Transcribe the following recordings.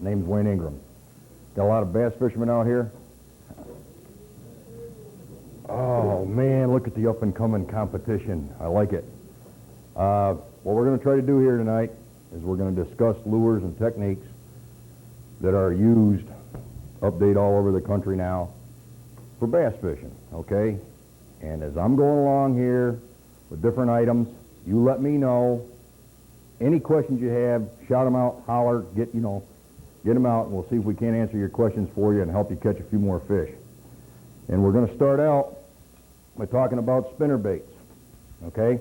Name's Wayne Ingraham. Got a lot of bass fishermen out here. Oh man, look at the up and coming competition. I like it. What we're going to try to do here tonight is we're going to discuss lures and techniques that are used, update all over the country now, for bass fishing, okay? And as I'm going along here with different items, you let me know. Any questions you have, shout them out, holler, get them out, and we'll see if we can't answer your questions for you and help you catch a few more fish. And we're going to start out by talking about spinner baits, okay?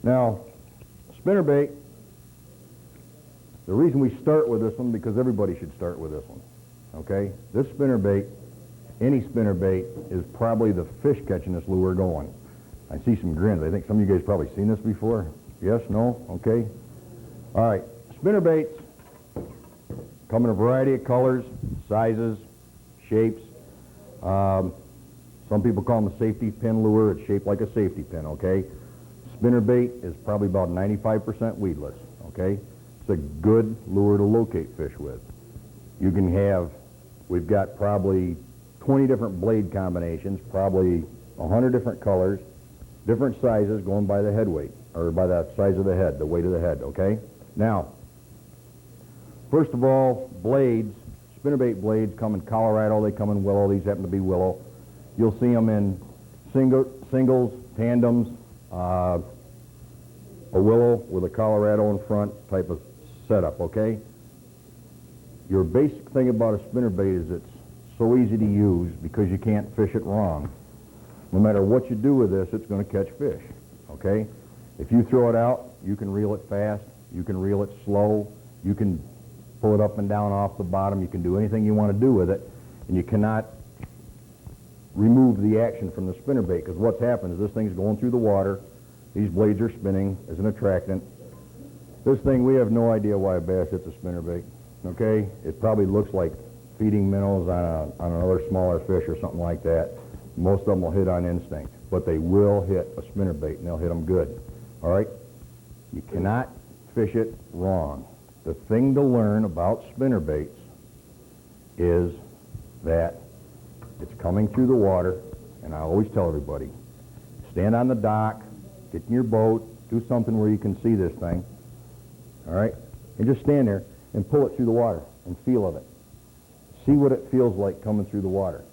Now, spinner bait, the reason we start with this one, because everybody should start with this one, okay? This spinner bait, any spinner bait, is probably the fish catching this lure going. I see some grins. I think some of you guys probably seen this before. Yes? No? Okay. All right. Spinner baits come in a variety of colors, sizes, shapes. Some people call them a safety pin lure. It's shaped like a safety pin, okay? Spinner bait is probably about 95% weedless, okay? It's a good lure to locate fish with. You can have, we've got probably 20 different blade combinations, probably 100 different colors, different sizes going by the head weight, or by the size of the head, the weight of the head, okay? Now, first of all, blades, spinnerbait blades come in Colorado, they come in willow, these happen to be willow. You'll see them in singles, tandems, a willow with a Colorado in front type of setup, okay? Your basic thing about a spinnerbait is it's so easy to use because you can't fish it wrong. No matter what you do with this, it's going to catch fish, okay? If you throw it out, you can reel it fast, you can reel it slow, you can pull it up and down off the bottom, you can do anything you want to do with it, and you cannot remove the action from the spinnerbait, because what's happened is this thing's going through the water, these blades are spinning as an attractant. This thing, we have no idea why a bass hits a spinnerbait, okay? It probably looks like feeding minnows on another smaller fish or something like that. Most of them will hit on instinct, but they will hit a spinnerbait, and they'll hit them good, all right? You cannot fish it wrong. The thing to learn about spinnerbaits is that it's coming through the water, and I always tell everybody, stand on the dock, get in your boat, do something where you can see this thing, all right? And just stand there and pull it through the water and feel of it. See what it feels like coming through the water.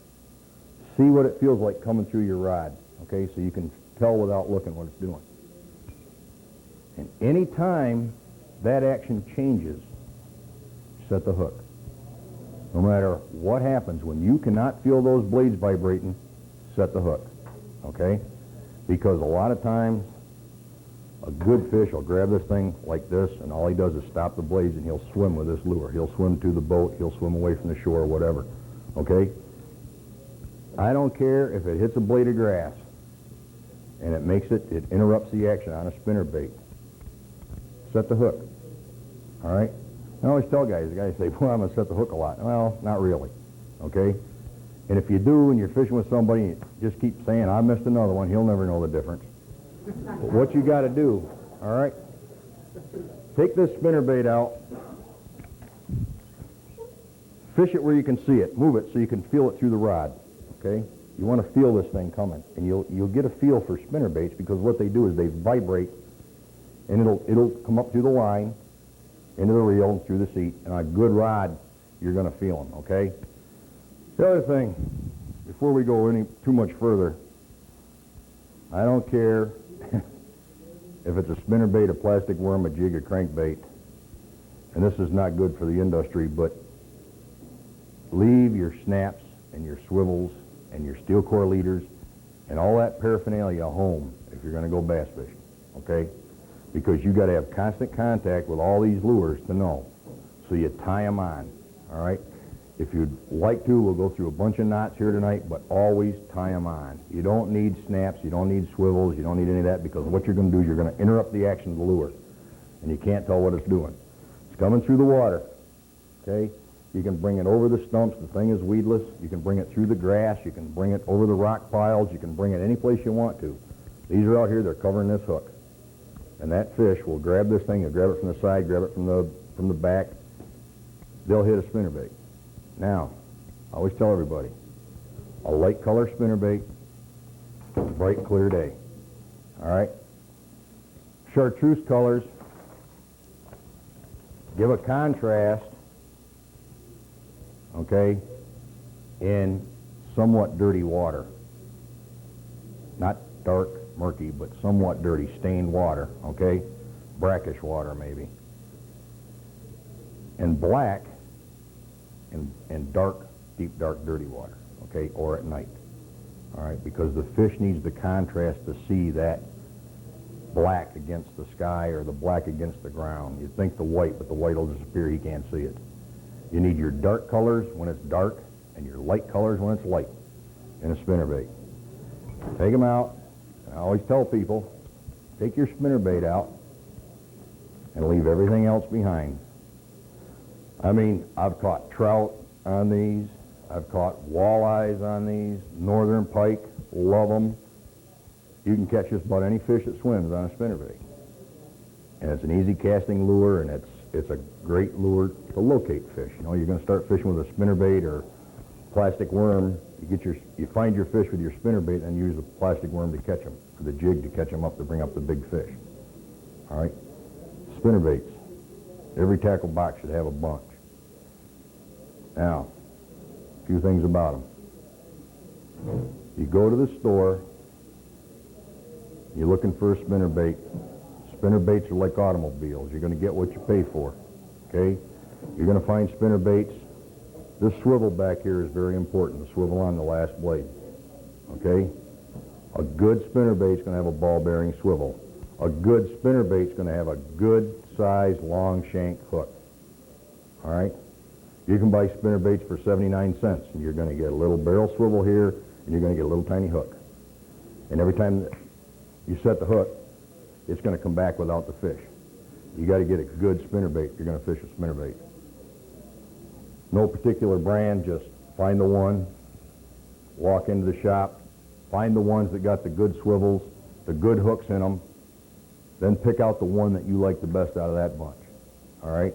See what it feels like coming through your rod, okay, so you can tell without looking what it's doing. And any time that action changes, set the hook. No matter what happens, when you cannot feel those blades vibrating, set the hook, okay? Because a lot of times, a good fish will grab this thing like this, and all he does is stop the blades, and he'll swim with this lure. He'll swim to the boat, he'll swim away from the shore, whatever, okay? I don't care if it hits a blade of grass, and it interrupts the action on a spinnerbait. Set the hook, all right? I always tell guys, the guys say, well, I'm going to set the hook a lot. Well, not really, okay? And if you do, and you're fishing with somebody, and you just keep saying, I missed another one, he'll never know the difference. But what you got to do, all right? Take this spinnerbait out, fish it where you can see it, move it so you can feel it through the rod, okay? You want to feel this thing coming, and you'll get a feel for spinnerbaits, because what they do is they vibrate, and it'll come up through the line, into the reel, and through the seat, and on a good rod, you're going to feel them, okay? The other thing, before we go any too much further, I don't care if it's a spinnerbait, a plastic worm, a jig, a crankbait, and this is not good for the industry, but leave your snaps and your swivels and your steel core leaders and all that paraphernalia home if you're going to go bass fishing, okay? Because you got to have constant contact with all these lures to know. So you tie them on, all right? If you'd like to, we'll go through a bunch of knots here tonight, but always tie them on. You don't need snaps, you don't need swivels, you don't need any of that, because what you're going to do is you're going to interrupt the action of the lure, and you can't tell what it's doing. It's coming through the water, okay? You can bring it over the stumps. The thing is weedless. You can bring it through the grass. You can bring it over the rock piles. You can bring it any place you want to. These are out here. They're covering this hook. And that fish will grab this thing. He'll grab it from the side, grab it from the back. they'll hit a spinnerbait. Now, I always tell everybody, a light color spinnerbait, bright clear day. All right? Chartreuse colors give a contrast, okay, in somewhat dirty water. Not dark, murky, but somewhat dirty, stained water, okay? Brackish water, maybe. And black in dark, deep, dark, dirty water, okay, or at night. All right, because the fish needs the contrast to see that black against the sky or the black against the ground. You'd think the white, but the white will disappear. He can't see it. You need your dark colors when it's dark and your light colors when it's light in a spinnerbait. Take them out. And I always tell people, take your spinnerbait out and leave everything else behind. I mean, I've caught trout on these. I've caught walleyes on these, northern pike, love them. You can catch just about any fish that swims on a spinnerbait. And it's an easy casting lure, and it's a great lure to locate fish. You know, you're going to start fishing with a spinnerbait or plastic worm. You find your fish with your spinnerbait and use the plastic worm to catch them, or the jig to catch them up to bring up the big fish. All right? Spinnerbaits. Every tackle box should have a bunch. Now, a few things about them. You go to the store, you're looking for a spinnerbait. Spinnerbaits are like automobiles. You're going to get what you pay for, okay? You're going to find spinnerbaits. This swivel back here is very important, the swivel on the last blade, okay? A good spinnerbait's going to have a ball-bearing swivel. A good spinnerbait's going to have a good-sized, long shank hook, all right? You can buy spinnerbaits for 79 cents, and you're going to get a little barrel swivel here, and you're going to get a little tiny hook. And every time that you set the hook, it's going to come back without the fish. You got to get a good spinnerbait if you're going to fish a spinnerbait. No particular brand, just find the one, walk into the shop, find the ones that got the good swivels, the good hooks in them, then pick out the one that you like the best out of that bunch, all right?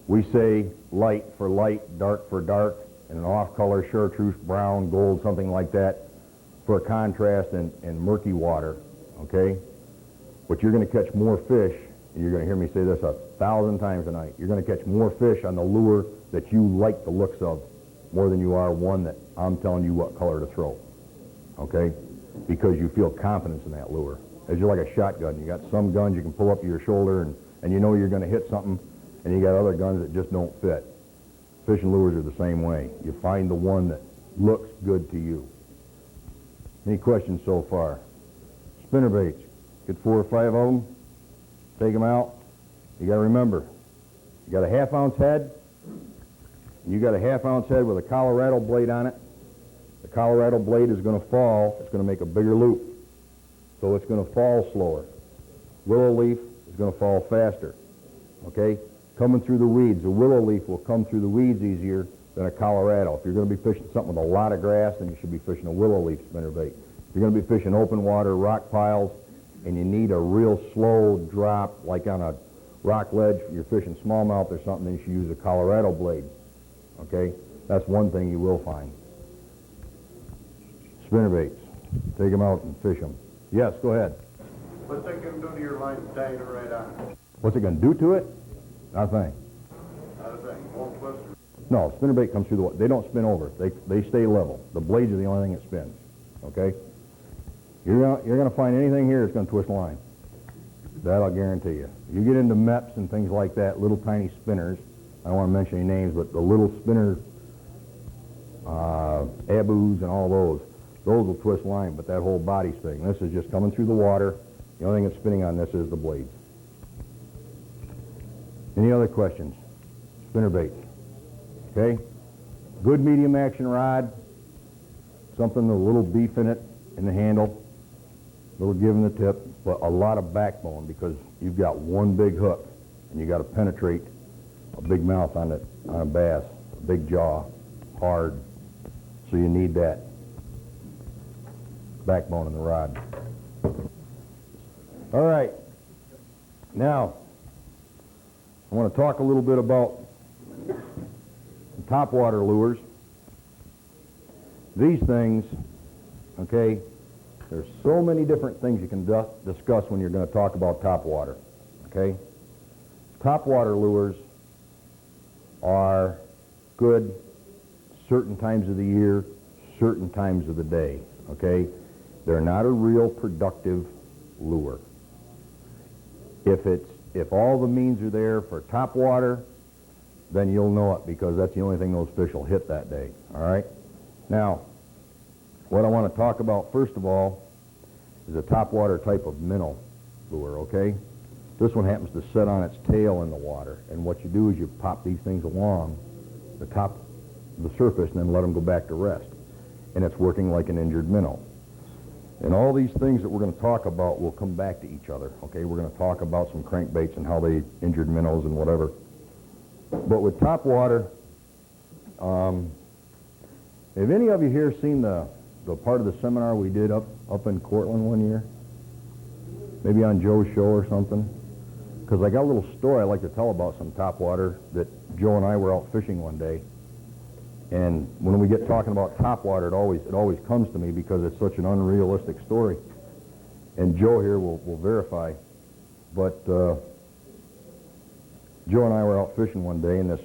We say light for light, dark for dark, and an off-color chartreuse, brown, gold, something like that for a contrast in murky water, okay? But you're going to catch more fish, and you're going to hear me say this 1,000 times a night, you're going to catch more fish on the lure that you like the looks of more than you are one that I'm telling you what color to throw, okay? Because you feel confidence in that lure. As you're like a shotgun. You got some guns you can pull up to your shoulder and you know you're going to hit something, and you got other guns that just don't fit. Fishing lures are the same way. You find the one that looks good to you. Any questions so far? Spinnerbaits. Get 4 or 5 of them. Take them out. You got to remember, you got a half-ounce head. You got a half-ounce head with a Colorado blade on it. The Colorado blade is going to fall. It's going to make a bigger loop. So it's going to fall slower. Willow leaf is going to fall faster. Okay? Coming through the weeds. A willow leaf will come through the weeds easier than a Colorado. If you're going to be fishing something with a lot of grass, then you should be fishing a willow leaf spinnerbait. If you're going to be fishing open water, rock piles, and you need a real slow drop, like on a rock ledge, you're fishing smallmouth or something, then you should use a Colorado blade. Okay? That's one thing you will find. Spinnerbaits. Take them out and fish them. Yes, go ahead. What's that going to do to your line tied right on? What's it going to do to it? Nothing. Not a thing. Won't twist. No, spinnerbait comes through the water. They don't spin over. They stay level. The blades are the only thing that spins. Okay? You're going to find anything here that's going to twist line. That I'll guarantee you. You get into MEPs and things like that, little tiny spinners. I don't want to mention any names, but the little spinner, abus and all those will twist line, but that whole body's thing. This is just coming through the water. The only thing that's spinning on this is the blades. Any other questions? Spinnerbaits. Okay? Good medium action rod. Something with a little beef in it, in the handle. A little give in the tip, but a lot of backbone because you've got one big hook and you got to penetrate a big mouth on a bass, a big jaw, hard. So you need that backbone in the rod. All right. Now, I want to talk a little bit about topwater lures, these things, okay, there's so many different things you can discuss when you're going to talk about topwater, okay? Topwater lures are good certain times of the year, certain times of the day, okay? They're not a real productive lure. If all the means are there for topwater, then you'll know it because that's the only thing those fish will hit that day, all right? Now, what I want to talk about first of all is a topwater type of minnow lure, okay? This one happens to set on its tail in the water, and what you do is you pop these things along the top of the surface and then let them go back to rest. And it's working like an injured minnow. And all these things that we're going to talk about will come back to each other, okay? We're going to talk about some crankbaits and how they injured minnows and whatever. But with topwater, have any of you here seen the part of the seminar we did up in Cortland one year? Maybe on Joe's show or something? Because I got a little story I'd like to tell about some topwater that Joe and I were out fishing one day. And when we get talking about topwater, it always comes to me because it's such an unrealistic story. And Joe here will verify. But Joe and I were out fishing one day in this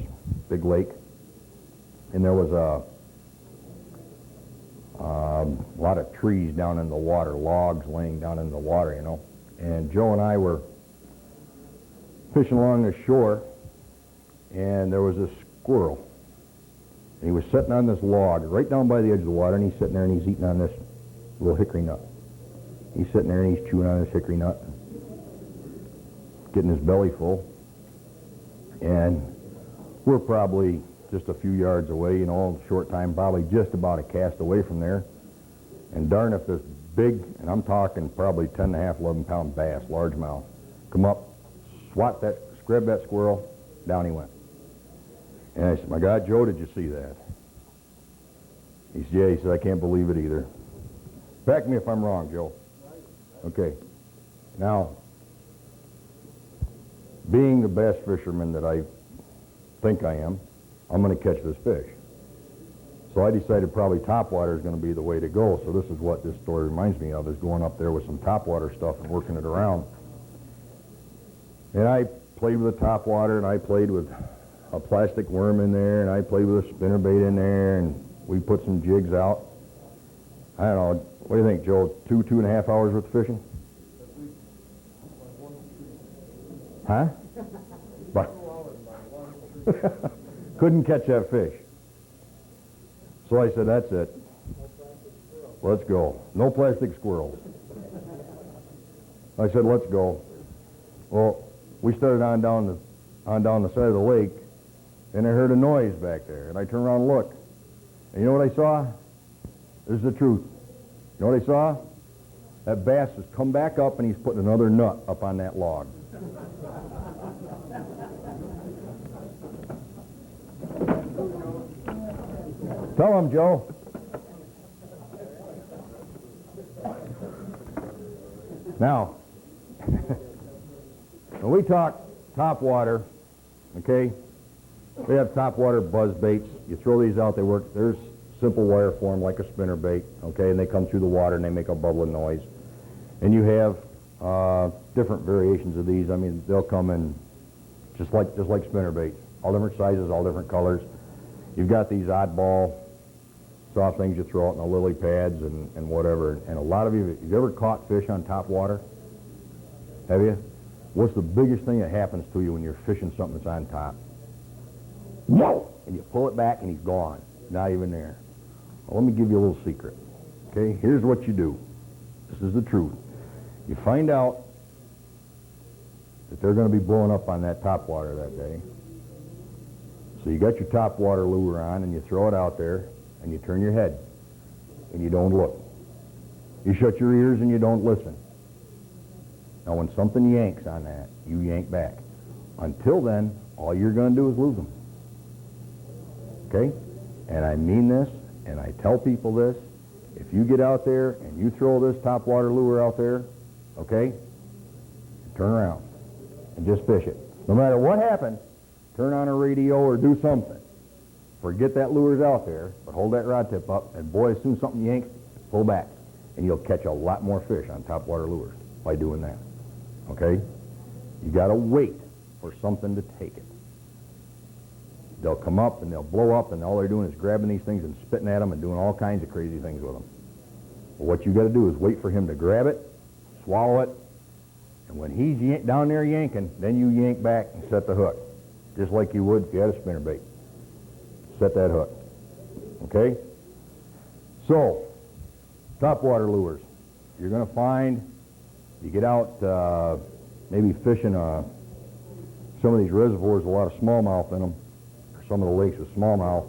big lake, and there was a lot of trees down in the water, logs laying down in the water, you know. And Joe and I were fishing along the shore, and there was this squirrel. And he was sitting on this log right down by the edge of the water, and he's sitting there and he's eating on this little hickory nut. He's sitting there and he's chewing on this hickory nut, getting his belly full. And we're probably just a few yards away, you know, short time, probably just about a cast away from there. And darn if this big, and I'm talking probably 10.5, 11-pound bass, largemouth, come up, grab that squirrel, down he went. And I said, my God, Joe, did you see that? He said, yeah. He said, I can't believe it either. Back me if I'm wrong, Joe. Okay. Now, being the bass fisherman that I think I am, I'm going to catch this fish. So I decided probably topwater is going to be the way to go. So this is what this story reminds me of, is going up there with some topwater stuff and working it around. And I played with the topwater, and I played with a plastic worm in there, and I played with a spinnerbait in there, and we put some jigs out. I don't know, what do you think, Joe? 2.5 hours worth of fishing? Huh? But couldn't catch that fish. So I said, that's it. Let's go. No plastic squirrels. I said, let's go. Well, we started on down the side of the lake, and I heard a noise back there, and I turned around and looked. And you know what I saw? This is the truth. You know what I saw? That bass has come back up, and he's putting another nut up on that log. Tell him, Joe. Now, when we talk topwater, okay, we have topwater buzz baits. You throw these out, they work. There's simple wire form like a spinnerbait, okay, and they come through the water and they make a bubbling noise. And you have different variations of these. I mean, they'll come in just like spinnerbaits, all different sizes, all different colors. You've got these oddball soft things you throw out in the lily pads and whatever. And a lot of you ever caught fish on topwater? Have you? What's the biggest thing that happens to you when you're fishing something that's on top? Whoa! And you pull it back and he's gone. Not even there. Well, let me give you a little secret. Okay, here's what you do. This is the truth. You find out that they're going to be blowing up on that topwater that day. So you got your topwater lure on and you throw it out there and you turn your head and you don't look. You shut your ears and you don't listen. Now when something yanks on that, you yank back. Until then, all you're going to do is lose them. Okay? And I mean this, and I tell people this. If you get out there and you throw this topwater lure out there, okay, turn around and just fish it. No matter what happens, turn on a radio or do something. forget that lure's out there, but hold that rod tip up, and boy, as soon as something yanks, pull back, and you'll catch a lot more fish on topwater lures by doing that, okay? You got to wait for something to take it. They'll come up and they'll blow up, and all they're doing is grabbing these things and spitting at them and doing all kinds of crazy things with them. But what you got to do is wait for him to grab it, swallow it, and when he's down there yanking, then you yank back and set the hook, just like you would if you had a spinnerbait. Set that hook, okay? So, topwater lures. You're going to find, you get out maybe fishing some of these reservoirs, a lot of smallmouth in them, or some of the lakes with smallmouth.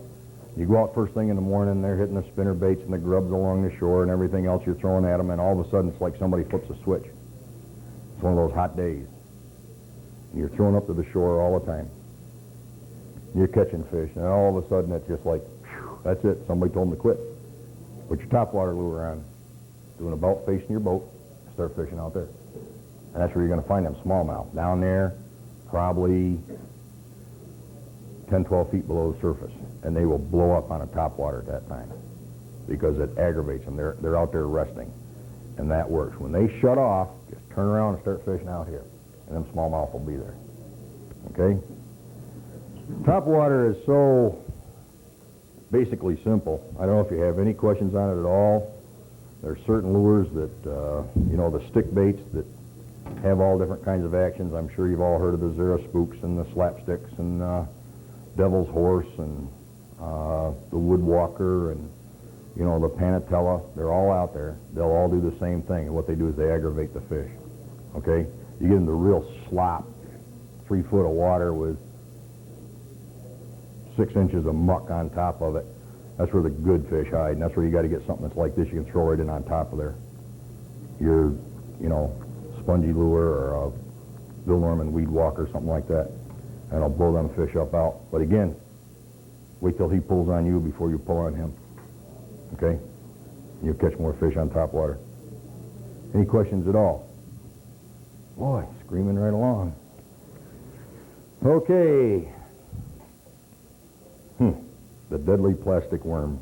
You go out first thing in the morning, they're hitting the spinner baits and the grubs along the shore and everything else you're throwing at them, and all of a sudden it's like somebody flips a switch. It's one of those hot days. And you're throwing up to the shore all the time. You're catching fish, and all of a sudden it's just like, phew, that's it, somebody told them to quit. Put your topwater lure on, doing a boat facing your boat, start fishing out there. And that's where you're going to find them smallmouth. Down there, probably 10, 12 feet below the surface. And they will blow up on a topwater at that time because it aggravates them. They're out there resting. And that works. When they shut off, just turn around and start fishing out here. And them smallmouth will be there. Okay? Topwater is so basically simple. I don't know if you have any questions on it at all. There are certain lures that, you know, the stick baits that have all different kinds of actions. I'm sure you've all heard of the Zero Spooks and the Slapsticks and Devil's Horse and the Woodwalker and, you know, the Panatella. They're all out there. They'll all do the same thing. And what they do is they aggravate the fish. Okay? You get into real slop, 3 foot of water with 6 inches of muck on top of it. That's where the good fish hide, and that's where you got to get something that's like this. You can throw right in on top of there. Your, you know, spongy lure or a Bill Norman weed walker, something like that, and it'll blow them fish up out. But again, wait till he pulls on you before you pull on him. Okay? You'll catch more fish on top water. Any questions at all? Boy, screaming right along. Okay. The deadly plastic worm.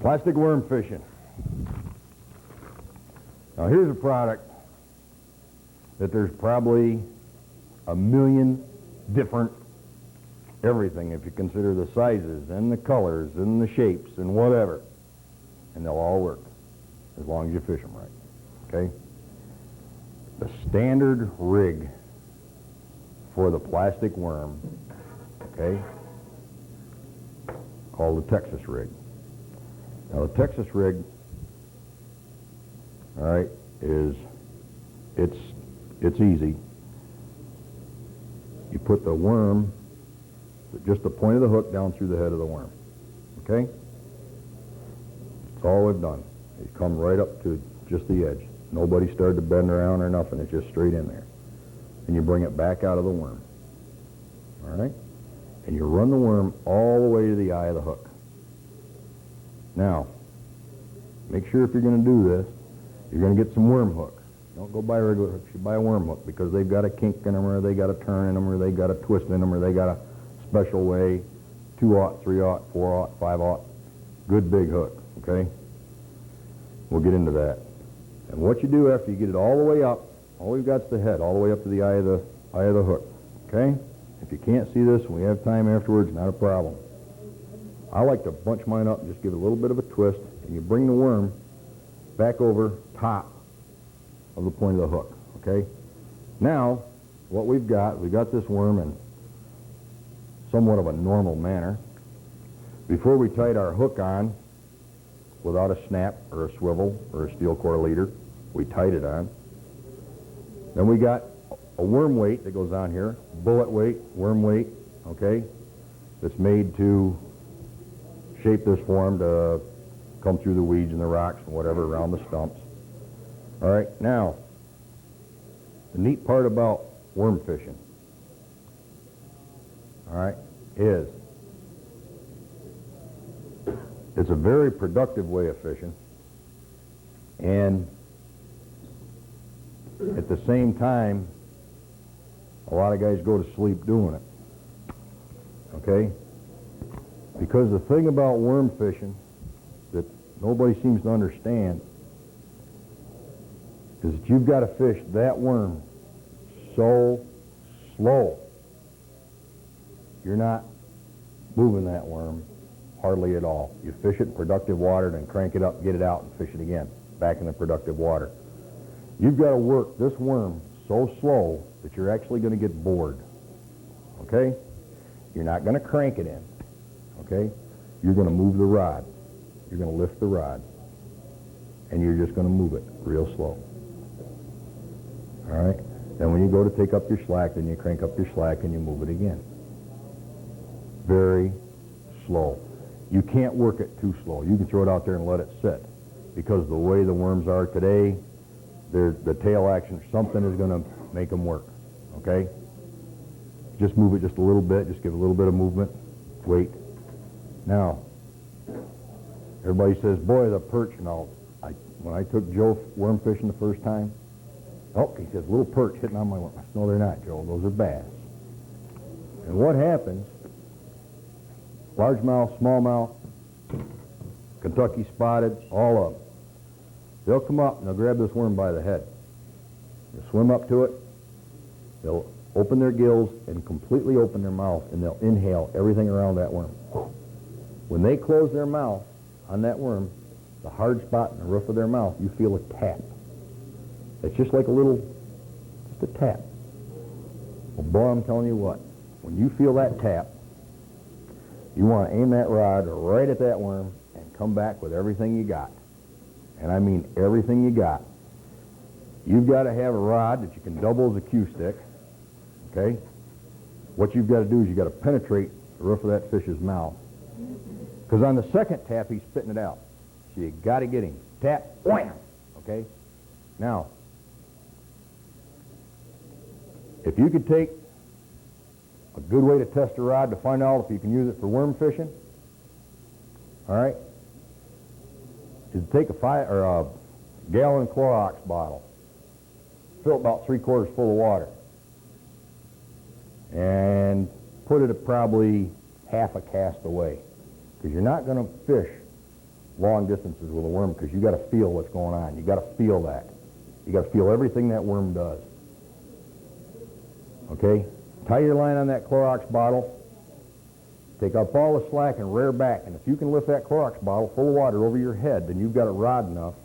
Plastic worm fishing. Now here's a product that there's probably a million different everything if you consider the sizes and the colors and the shapes and whatever. And they'll all work as long as you fish them right. Okay? The standard rig for the plastic worm, okay, called the Texas rig. Now the Texas rig, all right, it's easy. You put the worm, just the point of the hook down through the head of the worm, okay? That's all we've done. You come right up to just the edge. Nobody started to bend around or nothing. It's just straight in there. And you bring it back out of the worm. All right? And you run the worm all the way to the eye of the hook. Now, make sure if you're going to do this, you're going to get some worm hooks. Don't go buy regular hooks. You buy a worm hook because they've got a kink in them or they got a turn in them or they got a twist in them or they got a special way, 2/0, 3/0, 4/0, 5/0. Good big hook, okay? We'll get into that. And what you do after you get it all the way up, all we've got is the head, all the way up to the eye of the hook. Okay? If you can't see this and we have time afterwards, not a problem. I like to bunch mine up and just give it a little bit of a twist, and you bring the worm back over top of the point of the hook. Okay? Now, what we've got this worm in somewhat of a normal manner. Before we tied our hook on, without a snap or a swivel or a steel core leader, we tied it on. Then we got a worm weight that goes on here, bullet weight, worm weight, okay, that's made to shape this form to come through the weeds and the rocks and whatever around the stumps. All right, now, the neat part about worm fishing, all right, is it's a very productive way of fishing, and At the same time, a lot of guys go to sleep doing it. Okay? Because the thing about worm fishing that nobody seems to understand is that you've got to fish that worm so slow. You're not moving that worm hardly at all. You fish it in productive water, then crank it up, get it out, and fish it again, back in the productive water. You've got to work this worm so slow that you're actually going to get bored. Okay? You're not going to crank it in. Okay? You're going to move the rod. You're going to lift the rod. And you're just going to move it real slow. All right? Then when you go to take up your slack, then you crank up your slack and you move it again. Very slow. You can't work it too slow. You can throw it out there and let it sit. Because the way the worms are today, the tail action, something is going to make them work. Okay? Just move it just a little bit. Just give it a little bit of movement. Wait. Now, everybody says, boy, the perch. Now, when I took Joe worm fishing the first time, oh, he says, little perch hitting on my worm. No, they're not, Joe. Those are bass. And what happens, largemouth, smallmouth, Kentucky spotted, all of them, they'll come up and they'll grab this worm by the head. They'll swim up to it. They'll open their gills and completely open their mouth, and they'll inhale everything around that worm. When they close their mouth on that worm, the hard spot in the roof of their mouth, you feel a tap. It's just like a little, just a tap. Well, boy, I'm telling you what, when you feel that tap, you want to aim that rod right at that worm and come back with everything you got. And I mean everything you got. You've got to have a rod that you can double as a cue stick. Okay? What you've got to do is you've got to penetrate the roof of that fish's mouth. Because on the second tap, he's spitting it out. So you got to get him. Tap, wham! Okay? Now, if you could take a good way to test a rod to find out if you can use it for worm fishing, all right, is to take a gallon Clorox bottle, fill it about 3/4 full of water, and put it at probably half a cast away. Because you're not going to fish long distances with a worm because you got to feel what's going on. You got to feel that. You got to feel everything that worm does. Okay? Tie your line on that Clorox bottle, take up all the slack and rear back. And if you can lift that Clorox bottle full of water over your head, then you've got a rod enough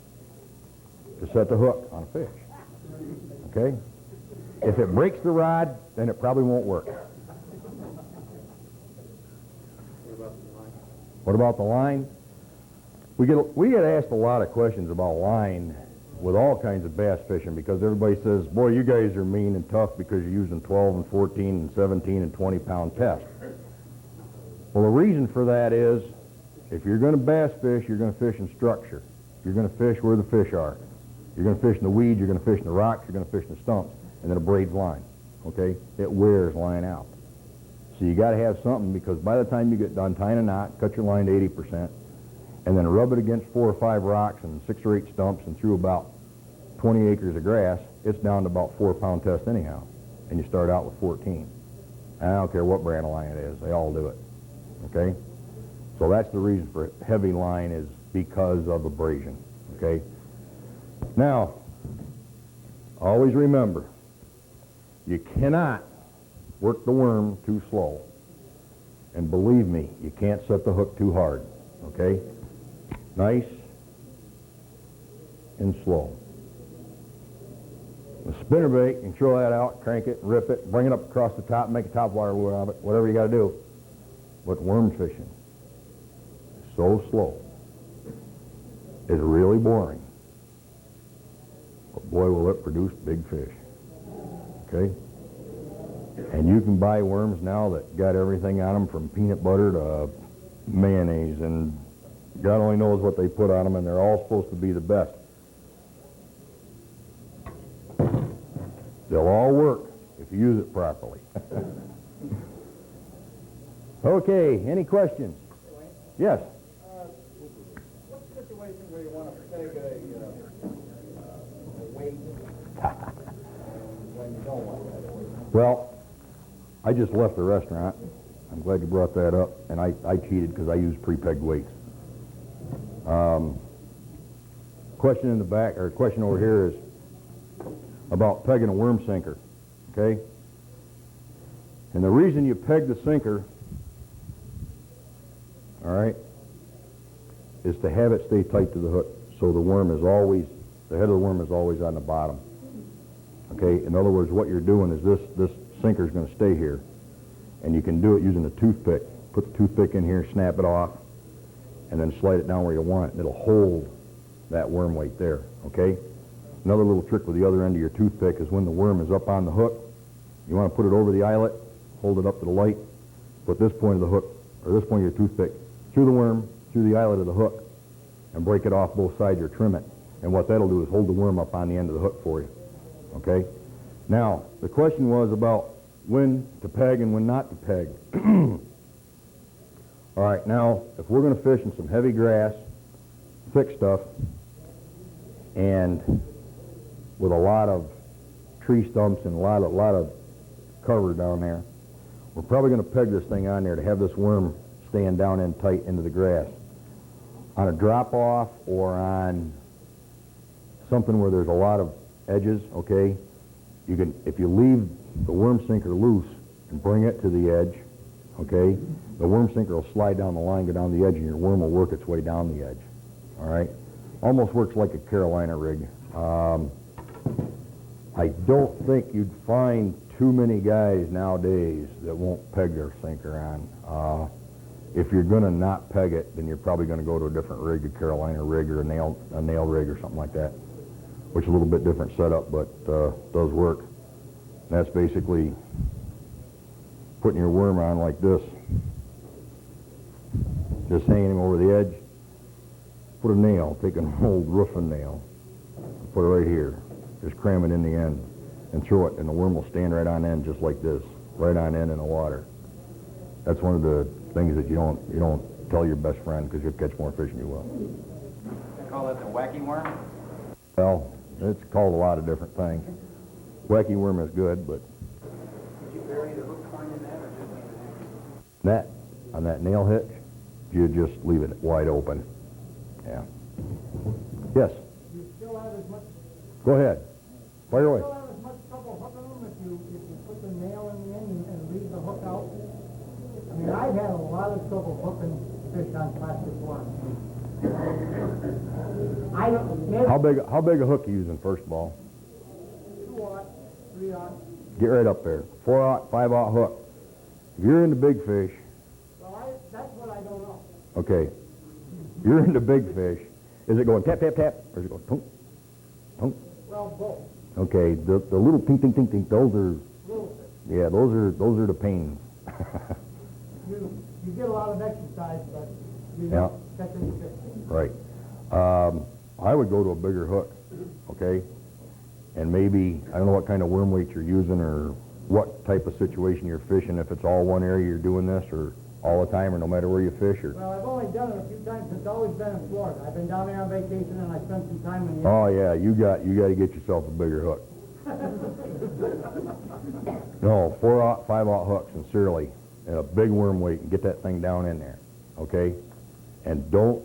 to set the hook on a fish. Okay? If it breaks the rod, then it probably won't work. What about the line? We get asked a lot of questions about line with all kinds of bass fishing because everybody says, boy, you guys are mean and tough because you're using 12 and 14 and 17 and 20 pound tests. Well, the reason for that is if you're going to bass fish, you're going to fish in structure. You're going to fish where the fish are. You're going to fish in the weeds, you're going to fish in the rocks, you're going to fish in the stumps, and then it braids line. Okay? It wears line out. So you got to have something because by the time you get done tying a knot, cut your line to 80%, and then rub it against 4 or 5 rocks and 6 or 8 stumps and through about 20 acres of grass, it's down to about 4 pound test anyhow. And you start out with 14. And I don't care what brand of line it is, they all do it. Okay? So that's the reason for heavy line is because of abrasion. Okay? Now, always remember, you cannot work the worm too slow. And believe me, you can't set the hook too hard. Okay? Nice and slow. The spinnerbait, you can throw that out, crank it, rip it, bring it up across the top, make a top wire lure of it, whatever you got to do. But worm fishing is so slow. It's really boring. But boy, will it produce big fish. Okay? And you can buy worms now that got everything on them from peanut butter to mayonnaise, and God only knows what they put on them, and they're all supposed to be the best. They'll all work if you use it properly. Okay, any questions? Yes? What's the situation where you want to peg a weight you don't want that oil? Well, I just left the restaurant. I'm glad you brought that up, and I cheated because I used pre-pegged weights. Question in the back, or question over here is about pegging a worm sinker, okay? And the reason you peg the sinker, all right, is to have it stay tight to the hook, so the head of the worm is always on the bottom. Okay, in other words, what you're doing is this sinker is going to stay here, and you can do it using a toothpick. Put the toothpick in here, snap it off, and then slide it down where you want it, and it'll hold that worm weight there, okay? Another little trick with the other end of your toothpick is when the worm is up on the hook, you want to put it over the eyelet, hold it up to the light, put this point of the hook, or this point of your toothpick, through the worm, through the eyelet of the hook, and break it off both sides or trim it. And what that'll do is hold the worm up on the end of the hook for you, okay? Now, the question was about when to peg and when not to peg. All right, now, if we're going to fish in some heavy grass, thick stuff, and with a lot of tree stumps and a lot of cover down there, we're probably going to peg this thing on there to have this worm staying down in tight into the grass. On a drop-off or on something where there's a lot of edges, okay, you can, if you leave the worm sinker loose and bring it to the edge, okay, the worm sinker will slide down the line, go down the edge, and your worm will work its way down the edge, all right? Almost works like a Carolina rig. I don't think you'd find too many guys nowadays that won't peg their sinker on. If you're going to not peg it, then you're probably going to go to a different rig, a Carolina rig or a nail rig or something like that, which is a little bit different setup, but does work. And that's basically putting your worm on like this, just hanging him over the edge. Put a nail, take an old roofing nail, put it right here, just cram it in the end, and throw it, and the worm will stand right on end, just like this, right on end in the water. That's one of the things that you don't tell your best friend, because you'll catch more fish than you will. They call that the wacky worm? Well, it's called a lot of different things. Wacky worm is good, but Did you bury the hook point in that, or just leave it in? that, on that nail hitch, you just leave it wide open. Yeah. Yes, You still have as much, go ahead. Fire away. still have as much trouble hooking them if you put the nail in the end and leave the hook out? I mean, I've had a lot of trouble hooking fish on plastic worms. I don't, maybe How big a hook you using, first of all? 2-aught, 3-aught. Get right up there. 4-aught, 5-aught hook. If you're into big fish, Well, that's what I don't know. okay, you're into big fish, is it going tap, tap, tap, or is it going tunk, tunk? Well, both. Okay, the little tink, tink, tink, tink, those are, Little fish. yeah, those are the pains. You get a lot of exercise, but you Yeah. don't catch any fish. Right. I would go to a bigger hook, okay? And maybe, I don't know what kind of worm weight you're using or what type of situation you're fishing, if it's all one area you're doing this, or all the time, or no matter where you fish, or... Well, I've only done it a few times. It's always been in Florida. I've been down there on vacation, and I spent some time in the... Oh, yeah, you got to get yourself a bigger hook. No, 4-aught, 5-aught hooks, sincerely, and a big worm weight, and get that thing down in there, okay? And don't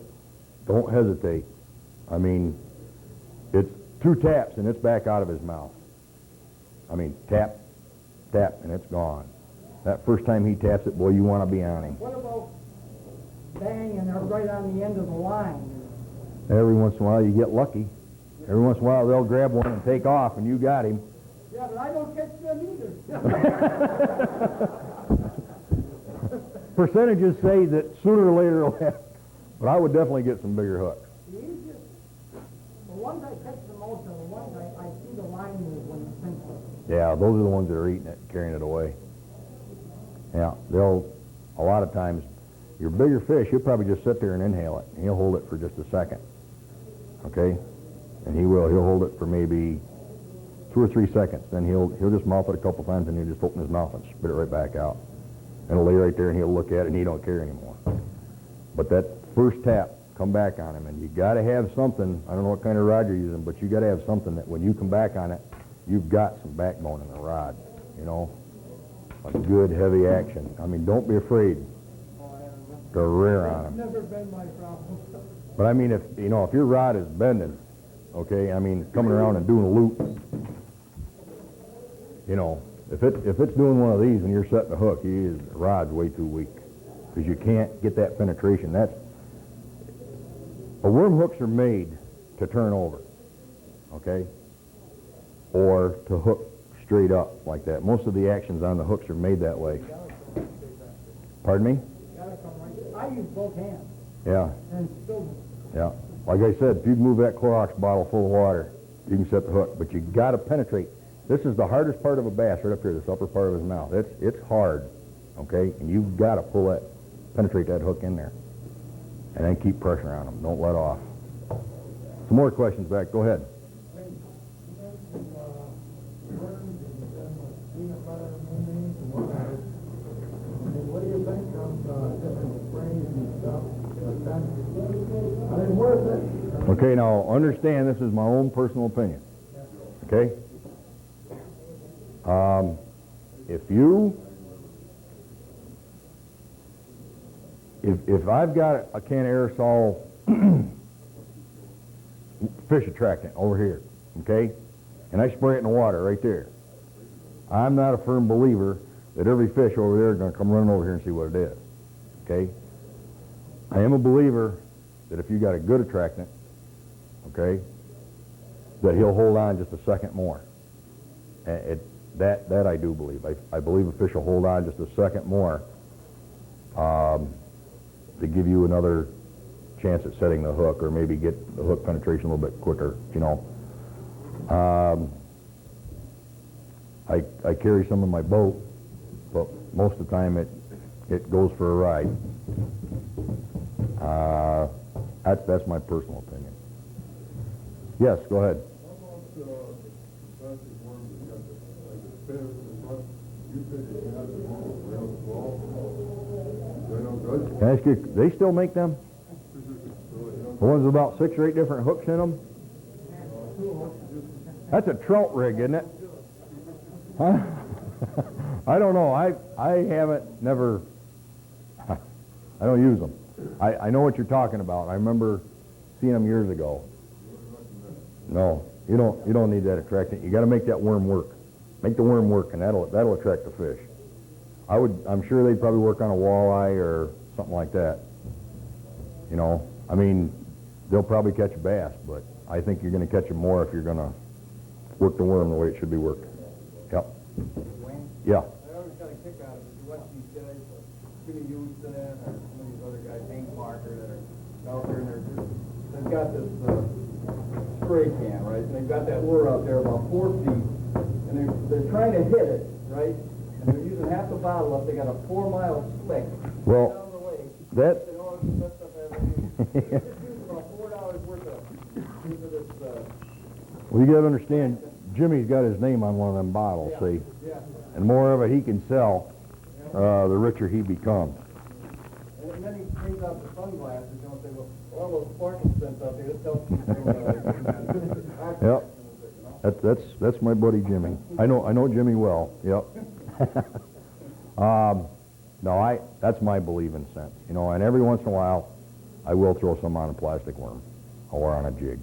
hesitate. I mean, it's 2 taps, and it's back out of his mouth. I mean, tap, tap, and it's gone. That first time he taps it, boy, you want to be on him. What about bang, and they're right on the end of the line? Every once in a while, you get lucky. Every once in a while, they'll grab one and take off, and you got him. Yeah, but I don't catch them either. Percentages say that sooner or later it'll happen, but I would definitely get some bigger hooks. The easiest, the ones I catch the most are the ones I see the line move when you pinch them. Yeah, those are the ones that are eating it, carrying it away. Yeah, a lot of times, your bigger fish, he'll probably just sit there and inhale it, and he'll hold it for just a second, okay? And he'll hold it for maybe 2 or 3 seconds, then he'll just mouth it a couple times, and he'll just open his mouth and spit it right back out. And it'll lay right there, and he'll look at it, and he don't care anymore. But that first tap, come back on him, and you got to have something, I don't know what kind of rod you're using, but you got to have something that when you come back on it, you've got some backbone in the rod, you know, a good heavy action. I mean, don't be afraid to rear on them. Never been my problem. But I mean, if your rod is bending, okay, I mean, coming around and doing a loop, you know, if it's doing one of these and you're setting the hook, the rod's way too weak because you can't get that penetration. Worm hooks are made to turn over, okay, or to hook straight up like that. Most of the actions on the hooks are made that way. Pardon me? I use both hands. Yeah. And still. Yeah. Like I said, if you move that Clorox bottle full of water, you can set the hook, but you got to penetrate. This is the hardest part of a bass, right up here, this upper part of his mouth. It's hard, okay, and you've got to penetrate that hook in there, and then keep pressure on them. Don't let off. Some more questions back. Go ahead. What do you think of different sprays and stuff? I mean, worth it. Okay, now understand this is my own personal opinion. Okay? If I've got a can of aerosol fish attractant over here, okay, and I spray it in the water right there, I'm not a firm believer that every fish over there is going to come running over here and see what it is, okay? I am a believer that if you got a good attractant, okay, that he'll hold on just a second more. That I do believe. I believe a fish will hold on just a second more to give you another chance at setting the hook, or maybe get the hook penetration a little bit quicker, you know. I carry some in my boat, but most of the time it goes for a ride. That's my personal opinion. Yes, go ahead. Can I ask you, they still make them? The ones with about 6 or 8 different hooks in them? That's a trout rig, isn't it? Huh? I don't know. I haven't, never, I don't use them. I know what you're talking about. I remember seeing them years ago. No, you don't need that attractant. You got to make that worm work. Make the worm work, and that'll attract the fish. I'm sure they'd probably work on a walleye or something like that. You know, I mean, they'll probably catch a bass, but I think you're going to catch them more if you're going to work the worm the way it should be worked. Yep. Wayne? Yeah. I always got a kick out of it. You watch these guys, Jimmy Houston or some of these other guys, Hank Marker, that are out there, and they've got this spray can, right? And they've got that lure out there about 4 feet, and they're trying to hit it, right? And they're using half the bottle up. They got a 4-mile slick Well, down the way. that- They don't want to do that stuff I ever used. They're just using about $4 worth of this. Well, you got to understand, Jimmy's got his name on one of them bottles, see? Yeah. And the more of it he can sell, the richer he becomes. And then he brings out the sunglasses, you know, and say, well, all those sparkle stints out there, this helps you bring Yep. That's my buddy Jimmy. I know Jimmy well. Yep. No, that's my believing sense. You know, and every once in a while, I will throw some on a plastic worm or on a jig.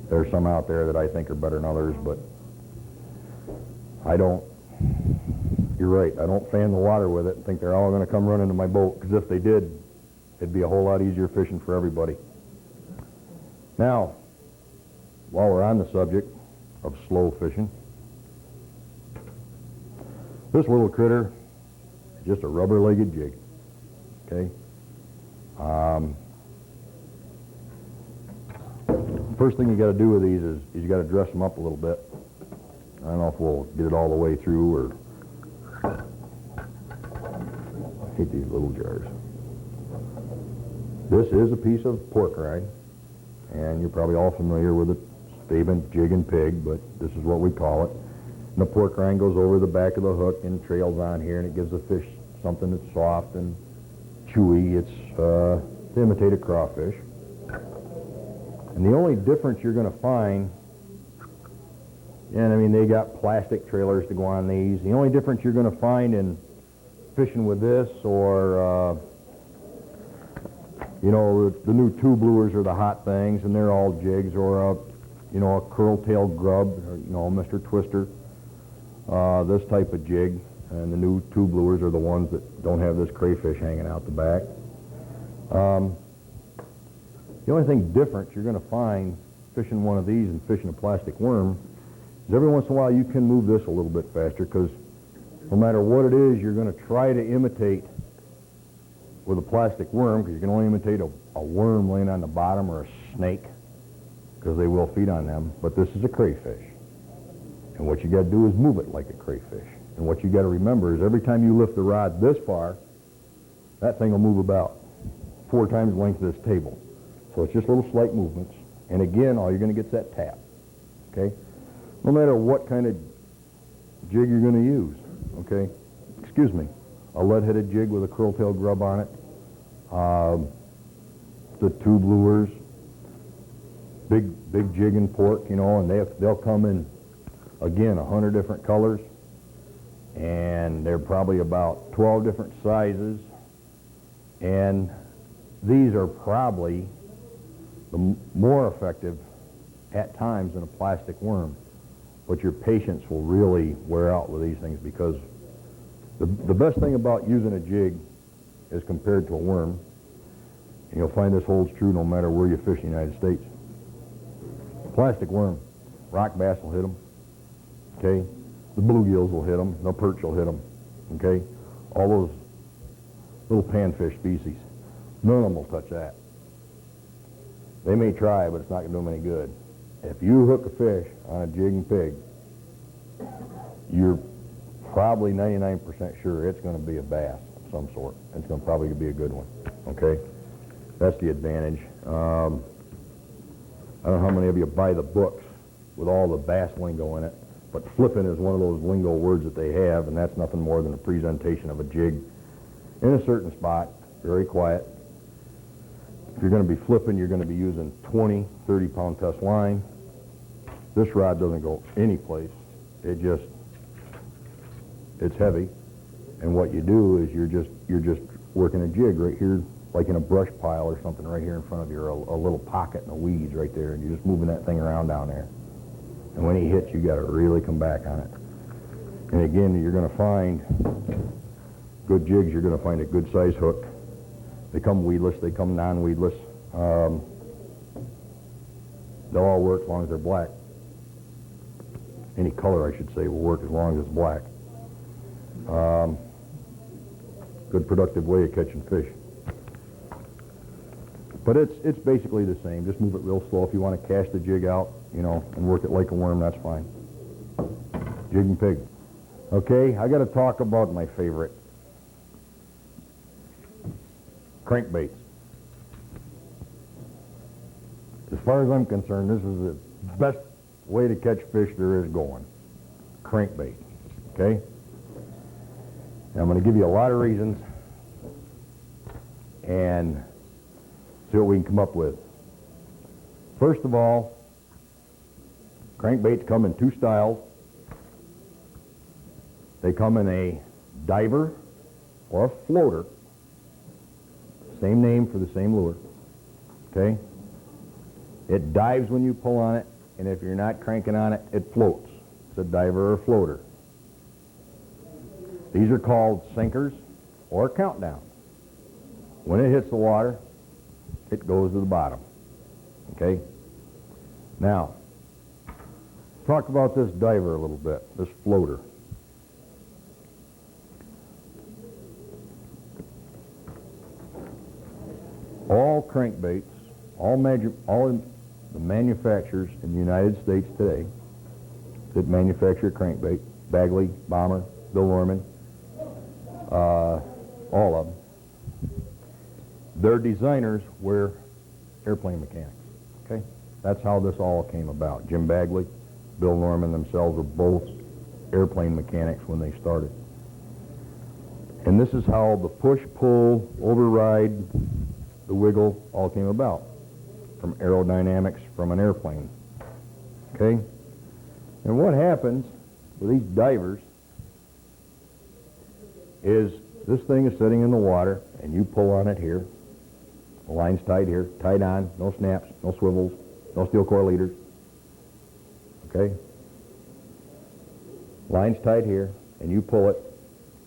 There's some out there that I think are better than others, but I don't. You're right. I don't fan the water with it and think they're all going to come running to my boat, because if they did, it'd be a whole lot easier fishing for everybody. Now, while we're on the subject of slow fishing, this little critter is just a rubber-legged jig, okay? First thing you got to do with these is you got to dress them up a little bit. I don't know if we'll get it all the way through, or I hate these little jars. This is a piece of pork rind, and you're probably all familiar with it, Statement jig and pig, but this is what we call it. And the pork rind goes over the back of the hook and trails on here, and it gives the fish something that's soft and chewy. It's to imitate a crawfish. And the only difference you're going to find And I mean, they got plastic trailers to go on these. The only difference you're going to find in fishing with this or, you know, the new tube lures are the hot things, and they're all jigs, or you know, a curl-tailed grub, or, you know, Mr. Twister, this type of jig. And the new tube lures are the ones that don't have this crayfish hanging out the back. The only thing different you're going to find fishing one of these and fishing a plastic worm is every once in a while you can move this a little bit faster, because no matter what it is you're going to try to imitate with a plastic worm, because you can only imitate a worm laying on the bottom or a snake, because they will feed on them. But this is a crayfish, and what you got to do is move it like a crayfish. And what you got to remember is every time you lift the rod this far, that thing will move about 4 times the length of this table. So it's just little slight movements. And again, all you're going to get is that tap. Okay? No matter what kind of jig you're going to use. Okay? Excuse me. A lead-headed jig with a curl-tail grub on it. The tube lures. Big jig and pork, you know, and they'll come in, again, 100 different colors. And they're probably about 12 different sizes. And these are probably the more effective at times than a plastic worm. But your patience will really wear out with these things, because the best thing about using a jig as compared to a worm, and you'll find this holds true no matter where you fish in the United States. Plastic worm, rock bass will hit them, okay? The bluegills will hit them, the perch will hit them, okay? All those little panfish species, none of them will touch that. They may try, but it's not going to do them any good. If you hook a fish on a jig and pig, you're probably 99% sure it's going to be a bass of some sort. It's going to probably be a good one, okay? That's the advantage. I don't know how many of you buy the books with all the bass lingo in it, but flipping is one of those lingo words that they have, and that's nothing more than a presentation of a jig in a certain spot, very quiet. If you're going to be flipping, you're going to be using 20, 30-pound test line. This rod doesn't go any place. It's heavy, and what you do is you're just working a jig right here, like in a brush pile or something right here in front of you, or a little pocket in the weeds right there, and you're just moving that thing around down there. And when he hits, you got to really come back on it. And again, you're going to find good jigs. You're going to find a good size hook. They come weedless. They come non-weedless. They'll all work as long as they're black. Any color, I should say, will work as long as it's black. Good productive way of catching fish. But it's basically the same. Just move it real slow. If you want to cast the jig out, you know, and work it like a worm, that's fine. Jig and pig. Okay, I got to talk about my favorite. Crankbaits. As far as I'm concerned, this is the best way to catch fish there is going. Crankbait. Okay? Now I'm going to give you a lot of reasons and see what we can come up with. First of all, crankbaits come in 2 styles. They come in a diver or a floater. Same name for the same lure. Okay? It dives when you pull on it, and if you're not cranking on it, it floats. It's a diver or floater. These are called sinkers or countdown. When it hits the water, it goes to the bottom. Okay? Now, talk about this diver a little bit, this floater. All crankbaits, all the manufacturers in the United States today that manufacture crankbait, Bagley, Bomber, Bill Norman, all of them, their designers were airplane mechanics. Okay? That's how this all came about. Jim Bagley, Bill Norman themselves were both airplane mechanics when they started. And this is how the push, pull, override, the wiggle all came about, from aerodynamics from an airplane. Okay? And what happens with these divers is this thing is sitting in the water, and you pull on it here. The line's tied here, tied on, no snaps, no swivels, no steel core leaders. Okay? Line's tied here, and you pull it,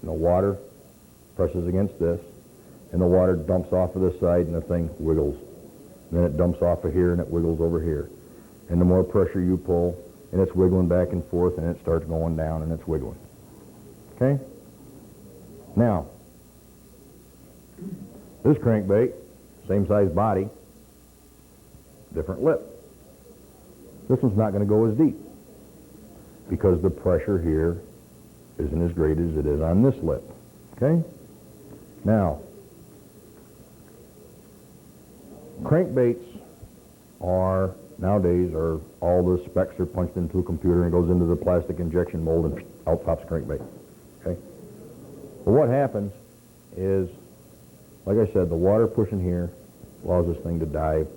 and the water presses against this, and the water dumps off of this side, and the thing wiggles. And then it dumps off of here, and it wiggles over here. And the more pressure you pull, and it's wiggling back and forth, and it starts going down, and it's wiggling. Okay? Now, this crankbait, same size body, different lip. This one's not going to go as deep because the pressure here isn't as great as it is on this lip. Okay? Now, crankbaits are, nowadays, all the specs are punched into a computer and it goes into the plastic injection mold and out pops a crankbait. Okay? But what happens is, like I said, the water pushing here allows this thing to dive,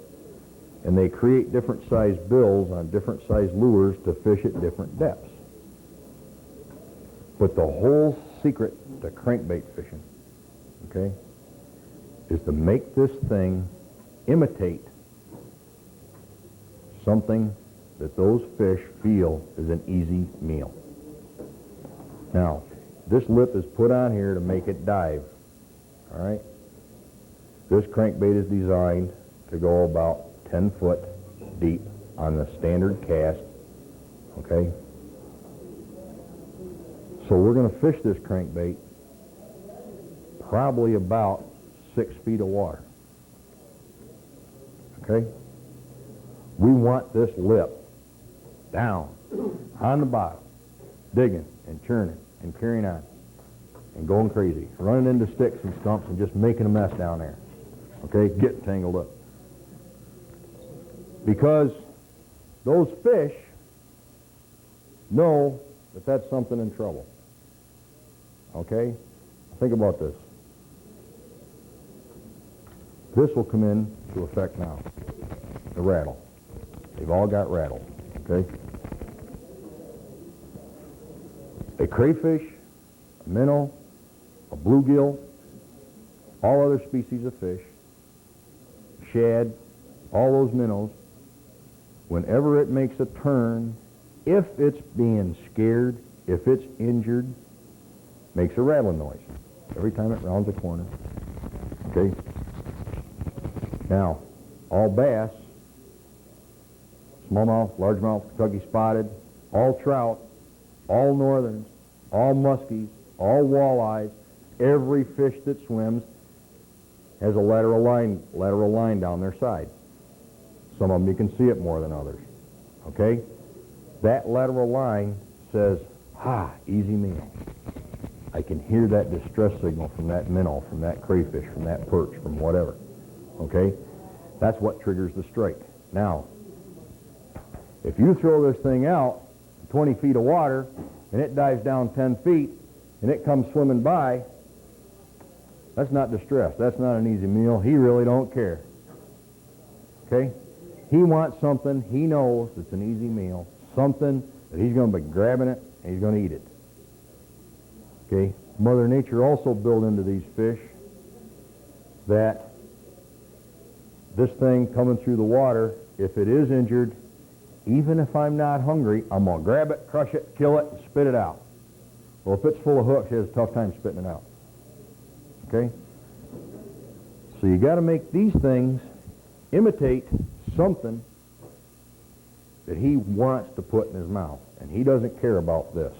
and they create different size bills on different size lures to fish at different depths. But the whole secret to crankbait fishing, okay, is to make this thing imitate something that those fish feel is an easy meal. Now, this lip is put on here to make it dive, all right? This crankbait is designed to go about 10 foot deep on the standard cast, okay? So we're going to fish this crankbait probably about 6 feet of water, okay? We want this lip down on the bottom, digging and churning and carrying on and going crazy, running into sticks and stumps and just making a mess down there, okay, getting tangled up. Because those fish know that that's something in trouble, okay? Think about this. This will come into effect now, the rattle. They've all got rattle, okay? A crayfish, a minnow, a bluegill, all other species of fish, shad, all those minnows, whenever it makes a turn, if it's being scared, if it's injured, makes a rattling noise every time it rounds a corner, okay? Now, all bass, smallmouth, largemouth, Kentucky spotted, all trout, all northerns, all muskies, all walleyes, every fish that swims has a lateral line down their side. Some of them you can see it more than others, okay? That lateral line says, easy meal. I can hear that distress signal from that minnow, from that crayfish, from that perch, from whatever, okay? That's what triggers the strike. Now, if you throw this thing out 20 feet of water and it dives down 10 feet and it comes swimming by, that's not distress. That's not an easy meal. He really don't care. Okay? He wants something he knows it's an easy meal, something that he's going to be grabbing it and he's going to eat it. Okay? Mother Nature also built into these fish that this thing coming through the water, if it is injured, even if I'm not hungry, I'm going to grab it, crush it, kill it, and spit it out. Well, if it's full of hooks, he has a tough time spitting it out. Okay? So you got to make these things imitate something that he wants to put in his mouth. And he doesn't care about this.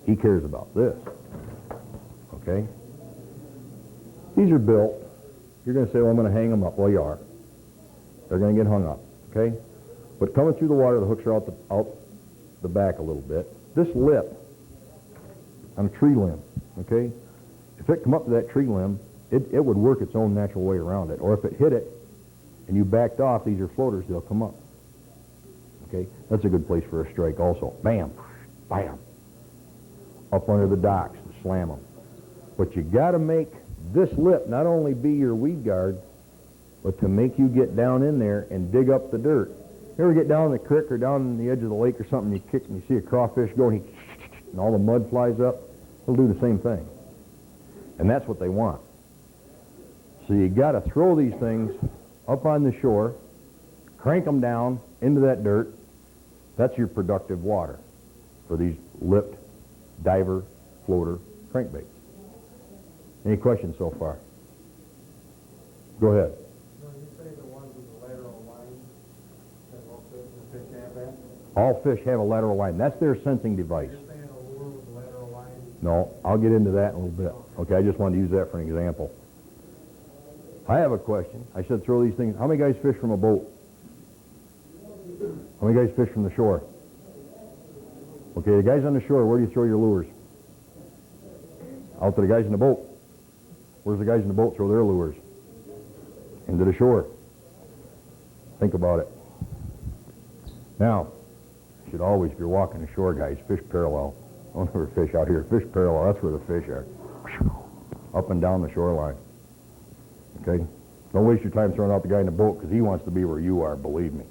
He cares about this. Okay? These are built. You're going to say, well, I'm going to hang them up. Well, you are. They're going to get hung up. Okay? But coming through the water, the hooks are out the back a little bit. This lip on a tree limb, okay? If it come up to that tree limb, it would work its own natural way around it. Or if it hit it and you backed off, these are floaters, they'll come up. Okay? That's a good place for a strike also. Bam, bam. Up under the docks and slam them. But you got to make this lip not only be your weed guard, but to make you get down in there and dig up the dirt. You ever get down in the creek or down in the edge of the lake or something, you kick and you see a crawfish go and all the mud flies up? They'll do the same thing. And that's what they want. So you got to throw these things up on the shore, crank them down into that dirt. That's your productive water for these lipped diver floater crankbaits. Any questions so far? Go ahead. No, you say the ones with the lateral line, that all the fish have that? All fish have a lateral line. That's their sensing device. You're saying a lure with a lateral line? No, I'll get into that in a little bit. Okay, I just wanted to use that for an example. I have a question. I said throw these things. How many guys fish from a boat? How many guys fish from the shore? Okay, the guys on the shore, where do you throw your lures? Out to the guys in the boat. Where's the guys in the boat throw their lures? Into the shore. Think about it. Now, you should always, if you're walking the shore, guys, fish parallel. Don't ever fish out here. Fish parallel. That's where the fish are. Up and down the shoreline. Okay? Don't waste your time throwing out the guy in the boat because he wants to be where you are, believe me.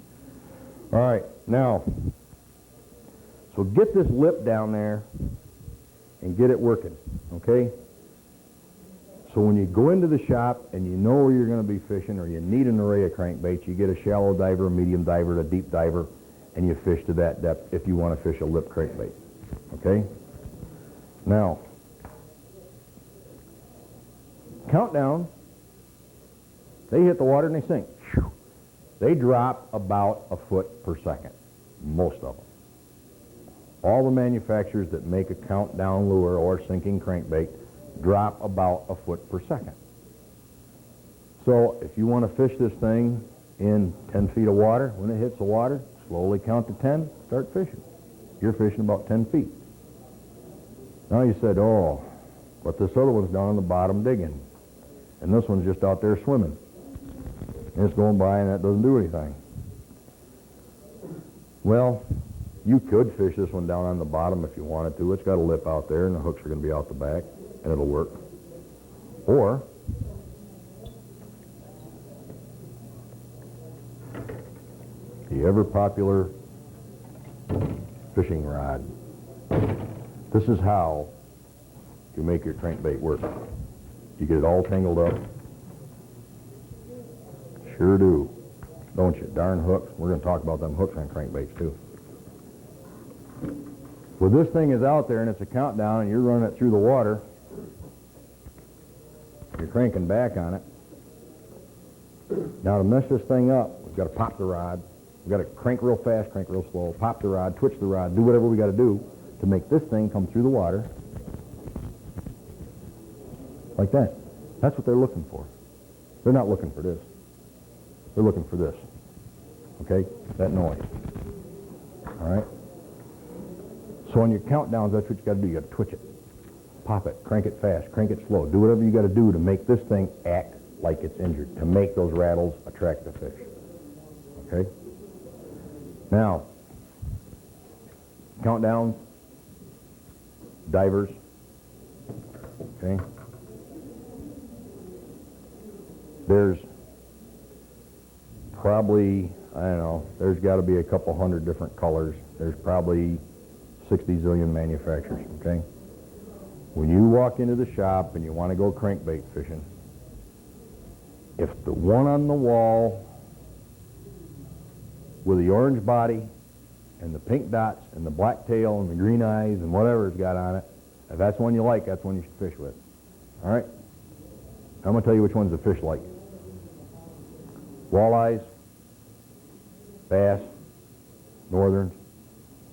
All right, now, so get this lip down there and get it working, okay? So when you go into the shop and you know where you're going to be fishing or you need an array of crankbaits, you get a shallow diver, a medium diver, a deep diver, and you fish to that depth if you want to fish a lip crankbait, okay? Now, countdown, they hit the water and they sink. They drop about a foot per second, most of them. All the manufacturers that make a countdown lure or sinking crankbait drop about a foot per second. So if you want to fish this thing in 10 feet of water, when it hits the water, slowly count to 10, start fishing. You're fishing about 10 feet. Now you said, oh, but this other one's down on the bottom digging, and this one's just out there swimming. And it's going by and that doesn't do anything. Well, you could fish this one down on the bottom if you wanted to. It's got a lip out there and the hooks are going to be out the back and it'll work. Or the ever popular fishing rod. This is how you make your crankbait work. You get it all tangled up. Sure do. Don't you? Darn hooks. We're going to talk about them hooks on crankbaits too. Well, this thing is out there and it's a countdown and you're running it through the water. You're cranking back on it. Now to mess this thing up, we've got to pop the rod. We've got to crank real fast, crank real slow, pop the rod, twitch the rod, do whatever we got to do to make this thing come through the water. Like that. That's what they're looking for. They're not looking for this. They're looking for this. Okay? That noise. All right? So on your countdowns, that's what you got to do. You got to twitch it. Pop it. Crank it fast. Crank it slow. Do whatever you got to do to make this thing act like it's injured, to make those rattles attract the fish. Okay? Now, countdowns, divers. Okay? There's probably, I don't know, there's got to be a couple hundred different colors. There's probably 60 zillion manufacturers, okay? When you walk into the shop and you want to go crankbait fishing, if the one on the wall with the orange body and the pink dots and the black tail and the green eyes and whatever it's got on it, if that's one you like, that's one you should fish with. All right? I'm going to tell you which ones the fish like. Walleyes, bass, northerns,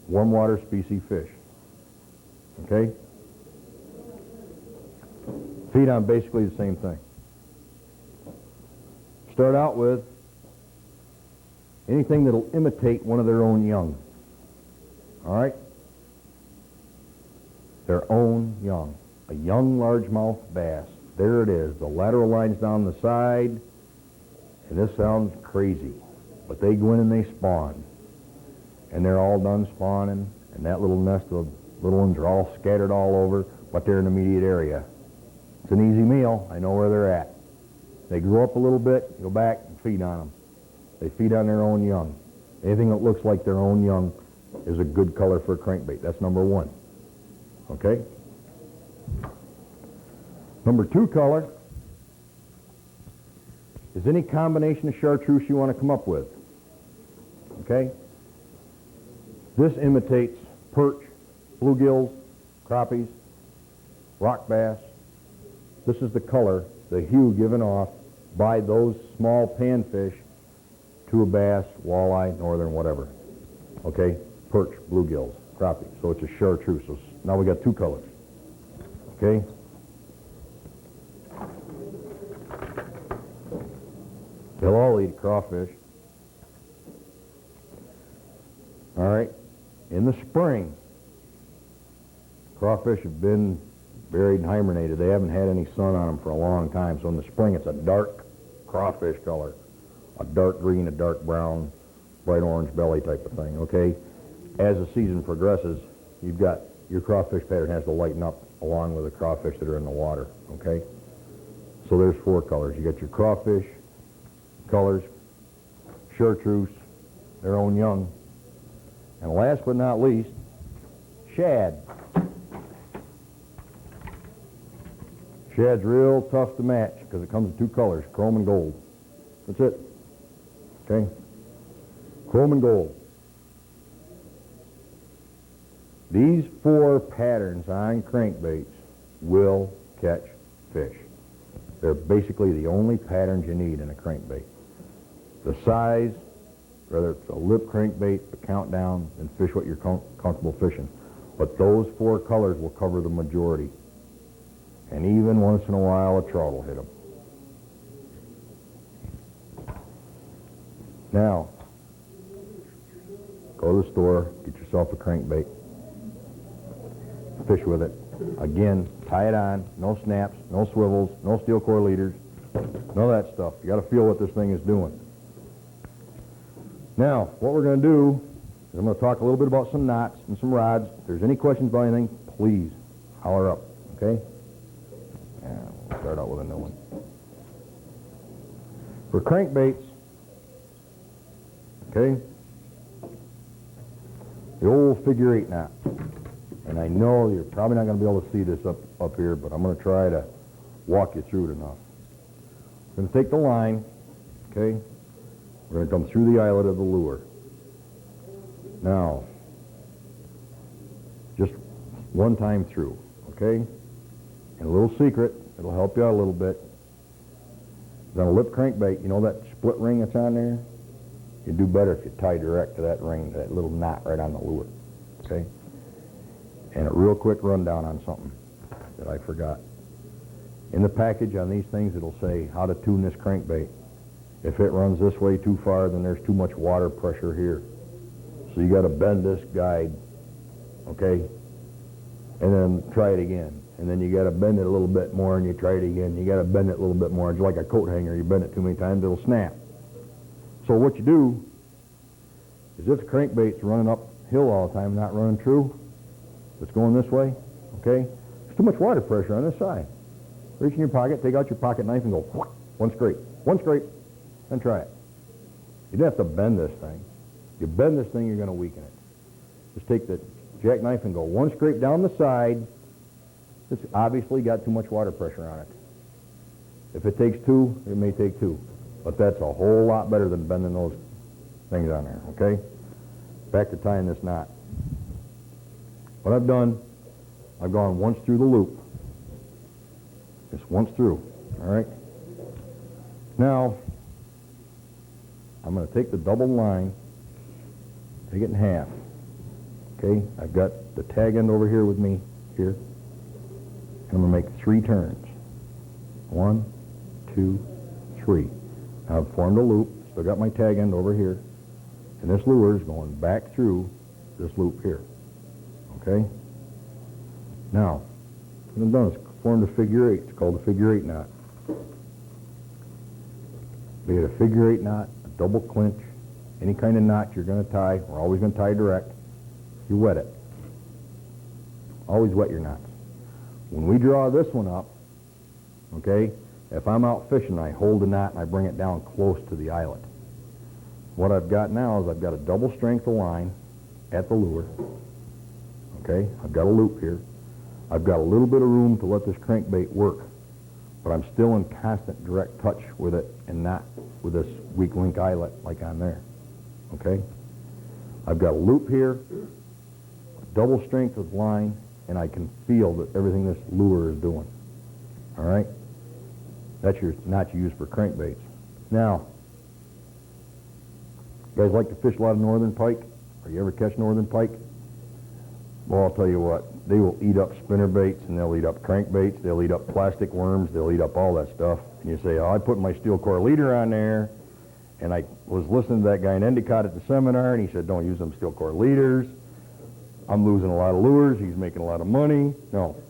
warm water species fish. Okay? Feed on basically the same thing. Start out with anything that'll imitate one of their own young. All right? Their own young. A young largemouth bass. There it is. The lateral line's down the side. And this sounds crazy, but they go in and they spawn. And they're all done spawning, and that little nest of little ones are all scattered all over, but they're in the immediate area. It's an easy meal. I know where they're at. They grow up a little bit, go back and feed on them. They feed on their own young. Anything that looks like their own young is a good color for a crankbait. That's number one. Okay? Number two color is any combination of chartreuse you want to come up with. Okay? This imitates perch, bluegills, crappies, rock bass. This is the color, the hue given off by those small panfish to a bass, walleye, northern, whatever. Okay? Perch, bluegills, crappie. So it's a chartreuse. So now we got two colors. Okay? They'll all eat crawfish. All right? In the spring, crawfish have been buried and hibernated. They haven't had any sun on them for a long time. So in the spring, it's a dark crawfish color. A dark green, a dark brown, bright orange belly type of thing, okay? As the season progresses, you've got your crawfish pattern has to lighten up along with the crawfish that are in the water, okay? So there's four colors. You got your crawfish colors, chartreuse, their own young, and last but not least, shad. Shad's real tough to match because it comes in two colors, chrome and gold. That's it. Okay? Chrome and gold. These four patterns on crankbaits will catch fish. They're basically the only patterns you need in a crankbait. The size, whether it's a lip crankbait, a countdown, and fish what you're comfortable fishing. But those four colors will cover the majority. And even once in a while, a trout will hit them. Now, go to the store, get yourself a crankbait, fish with it. Again, tie it on, no snaps, no swivels, no steel core leaders, none of that stuff. You got to feel what this thing is doing. Now, what we're going to do is I'm going to talk a little bit about some knots and some rods. If there's any questions about anything, please holler up, okay? And we'll start out with a new one. For crankbaits, okay, the old figure 8 knot. And I know you're probably not going to be able to see this up here, but I'm going to try to walk you through it enough. We're going to take the line, okay? We're going to come through the eyelet of the lure. Now, just one time through, okay? And a little secret, it'll help you out a little bit. On a lip crankbait, you know that split ring that's on there? You'd do better if you tie direct to that ring, that little knot right on the lure, okay? And a real quick rundown on something that I forgot. In the package on these things, it'll say how to tune this crankbait. If it runs this way too far, then there's too much water pressure here. So you got to bend this guide, okay? And then try it again. And then you got to bend it a little bit more, and you try it again. You got to bend it a little bit more. It's like a coat hanger. You bend it too many times, it'll snap. So what you do is if the crankbait's running uphill all the time, not running true, it's going this way, okay? There's too much water pressure on this side. Reach in your pocket, take out your pocket knife, and go one scrape, then try it. You don't have to bend this thing. If you bend this thing, you're going to weaken it. Just take the jackknife and go one scrape down the side. It's obviously got too much water pressure on it. If it takes two, it may take two. But that's a whole lot better than bending those things on there, okay? Back to tying this knot. What I've done, I've gone once through the loop. Just once through, all right? Now, I'm going to take the double line, take it in half, okay? I've got the tag end over here with me, here. I'm going to make 3 turns. 1, 2, 3. Now I've formed a loop, still got my tag end over here, and this lure is going back through this loop here. Okay? Now, what I've done is formed a figure 8. It's called a figure 8 knot. Be it a figure 8 knot, a double clinch, any kind of knot you're going to tie, we're always going to tie direct. You wet it. Always wet your knots. When we draw this one up, okay, if I'm out fishing, I hold the knot and I bring it down close to the eyelet. what I've got now is I've got a double strength of line at the lure. Okay, I've got a loop here. I've got a little bit of room to let this crankbait work, but I'm still in constant direct touch with it and not with this weak link eyelet like on there. Okay? I've got a loop here, double strength of line, and I can feel that everything this lure is doing. All right? That's your knot you use for crankbaits. Now, you guys like to fish a lot of northern pike? Or you ever catch northern pike? Well, I'll tell you what, they will eat up spinnerbaits, and they'll eat up crankbaits, they'll eat up plastic worms, they'll eat up all that stuff. And you say, oh, I put my steel core leader on there, and I was listening to that guy in Endicott at the seminar, and he said, don't use them steel core leaders. I'm losing a lot of lures, he's making a lot of money. No.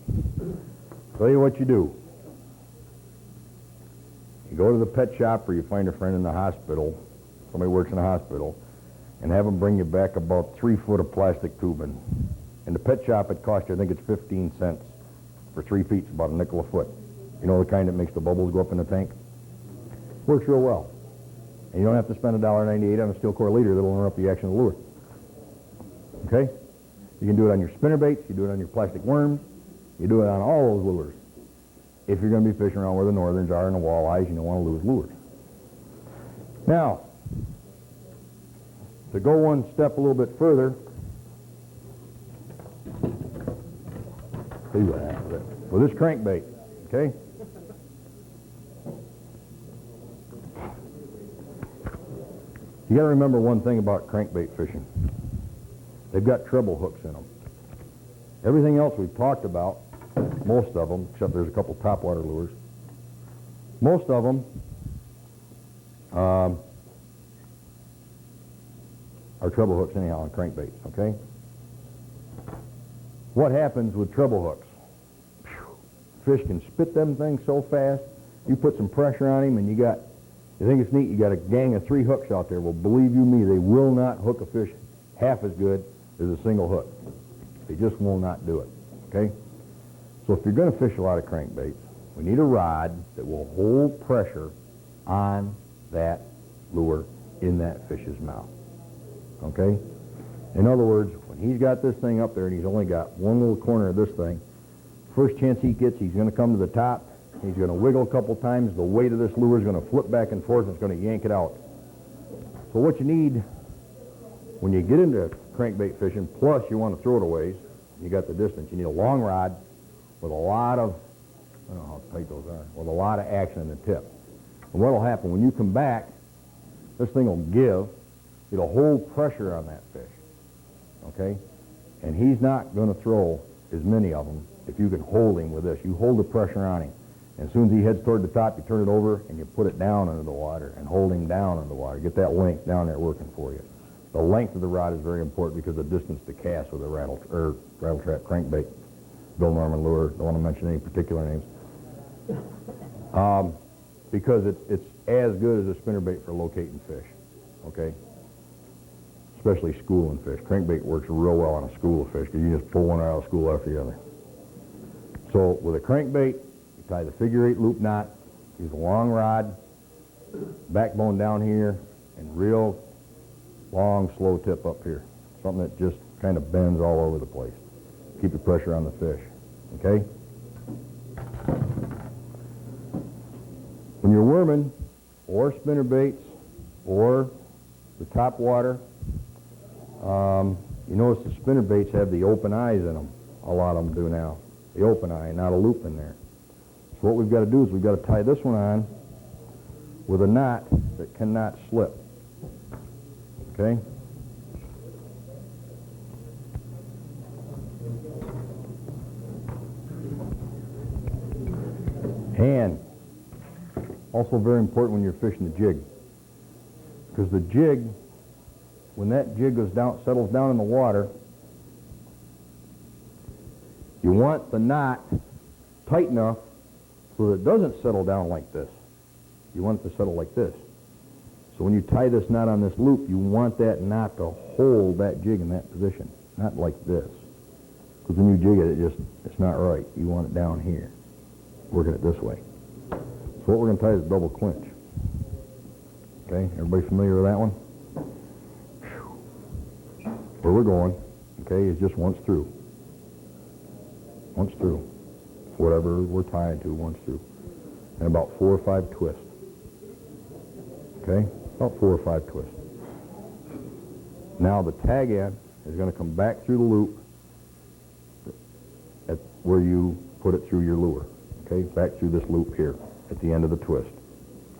Tell you what you do. You go to the pet shop, or you find a friend in the hospital, somebody works in the hospital, and have them bring you back about 3 foot of plastic tubing. In the pet shop, it costs you, I think it's 15 cents. For 3 feet, it's about a nickel a foot. You know the kind that makes the bubbles go up in the tank? Works real well. And you don't have to spend $1.98 on a steel core leader that'll interrupt the action of the lure. Okay? You can do it on your spinnerbaits, you do it on your plastic worms, you do it on all those lures. If you're going to be fishing around where the northerns are and the walleyes, you don't want to lose lures. Now, to go one step a little bit further, see what happens with it. With this crankbait, okay? You got to remember one thing about crankbait fishing. They've got treble hooks in them. Everything else we've talked about, most of them, except there's a couple topwater lures, most of them are treble hooks anyhow on crankbaits, okay? What happens with treble hooks? Fish can spit them things so fast, you put some pressure on him and you think it's neat, you got a gang of 3 hooks out there. Well, believe you me, they will not hook a fish half as good as a single hook. They just will not do it, okay? So if you're going to fish a lot of crankbaits, we need a rod that will hold pressure on that lure in that fish's mouth, okay? In other words, when he's got this thing up there and he's only got one little corner of this thing, first chance he gets, he's going to come to the top, he's going to wiggle a couple times, the weight of this lure is going to flip back and forth, and it's going to yank it out. So what you need when you get into crankbait fishing, plus you want to throw it a ways, you got the distance, you need a long rod with a lot of, I don't know how tight those are, with a lot of action in the tip. And what will happen, when you come back, this thing will give, it'll hold pressure on that fish, okay? And he's not going to throw as many of them if you can hold him with this. You hold the pressure on him. And as soon as he heads toward the top, you turn it over and you put it down into the water and hold him down into the water. Get that length down there working for you. The length of the rod is very important because of the distance to cast with a rattle trap crankbait. Bill Norman lure, don't want to mention any particular names. Because it's as good as a spinnerbait for locating fish, okay? Especially schooling fish. Crankbait works real well on a school of fish because you just pull one out of school after the other. So with a crankbait, you tie the figure-8 loop knot, use a long rod, backbone down here, and real long, slow tip up here. Something that just kind of bends all over the place. Keep the pressure on the fish, okay? When you're worming, or spinnerbaits, or the top water, you notice the spinnerbaits have the open eyes in them. A lot of them do now. The open eye, not a loop in there. So what we've got to do is we've got to tie this one on with a knot that cannot slip. Okay? And also very important when you're fishing the jig. Because the jig, when that jig goes down, settles down in the water, you want the knot tight enough so that it doesn't settle down like this. You want it to settle like this. So when you tie this knot on this loop, you want that knot to hold that jig in that position, not like this. Because when you jig it, it's not right. You want it down here, working it this way. So what we're going to tie is a double clinch. Okay, everybody familiar with that one? we're going, okay, is just once through. Once through. Whatever we're tying to, once through. And about 4 or 5 twists. Okay? About 4 or 5 twists. Now the tag end is going to come back through the loop at where you put it through your lure. Okay? Back through this loop here at the end of the twist.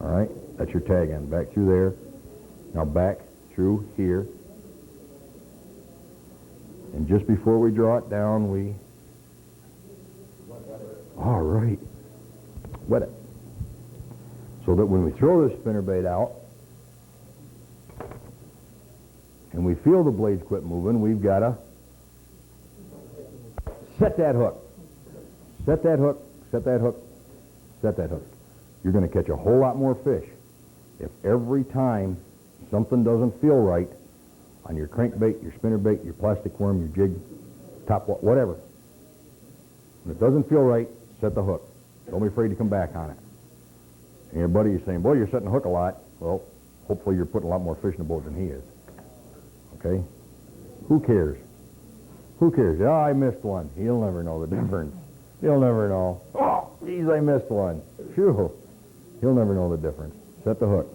All right? That's your tag end. Back through there. Now back through here. And just before we draw it down, we... All right. Wet it. So that when we throw this spinnerbait out, and we feel the blades quit moving, we've got to set that hook. Set that hook, set that hook, set that hook. You're going to catch a whole lot more fish if every time something doesn't feel right on your crankbait, your spinnerbait, your plastic worm, your jig, whatever. When it doesn't feel right, set the hook. Don't be afraid to come back on it. And your buddy is saying, boy, you're setting the hook a lot. Well, hopefully you're putting a lot more fish in the boat than he is. Okay? Who cares? Who cares? Oh, I missed one. He'll never know the difference. He'll never know. Oh, geez, I missed one. Phew. He'll never know the difference. Set the hook.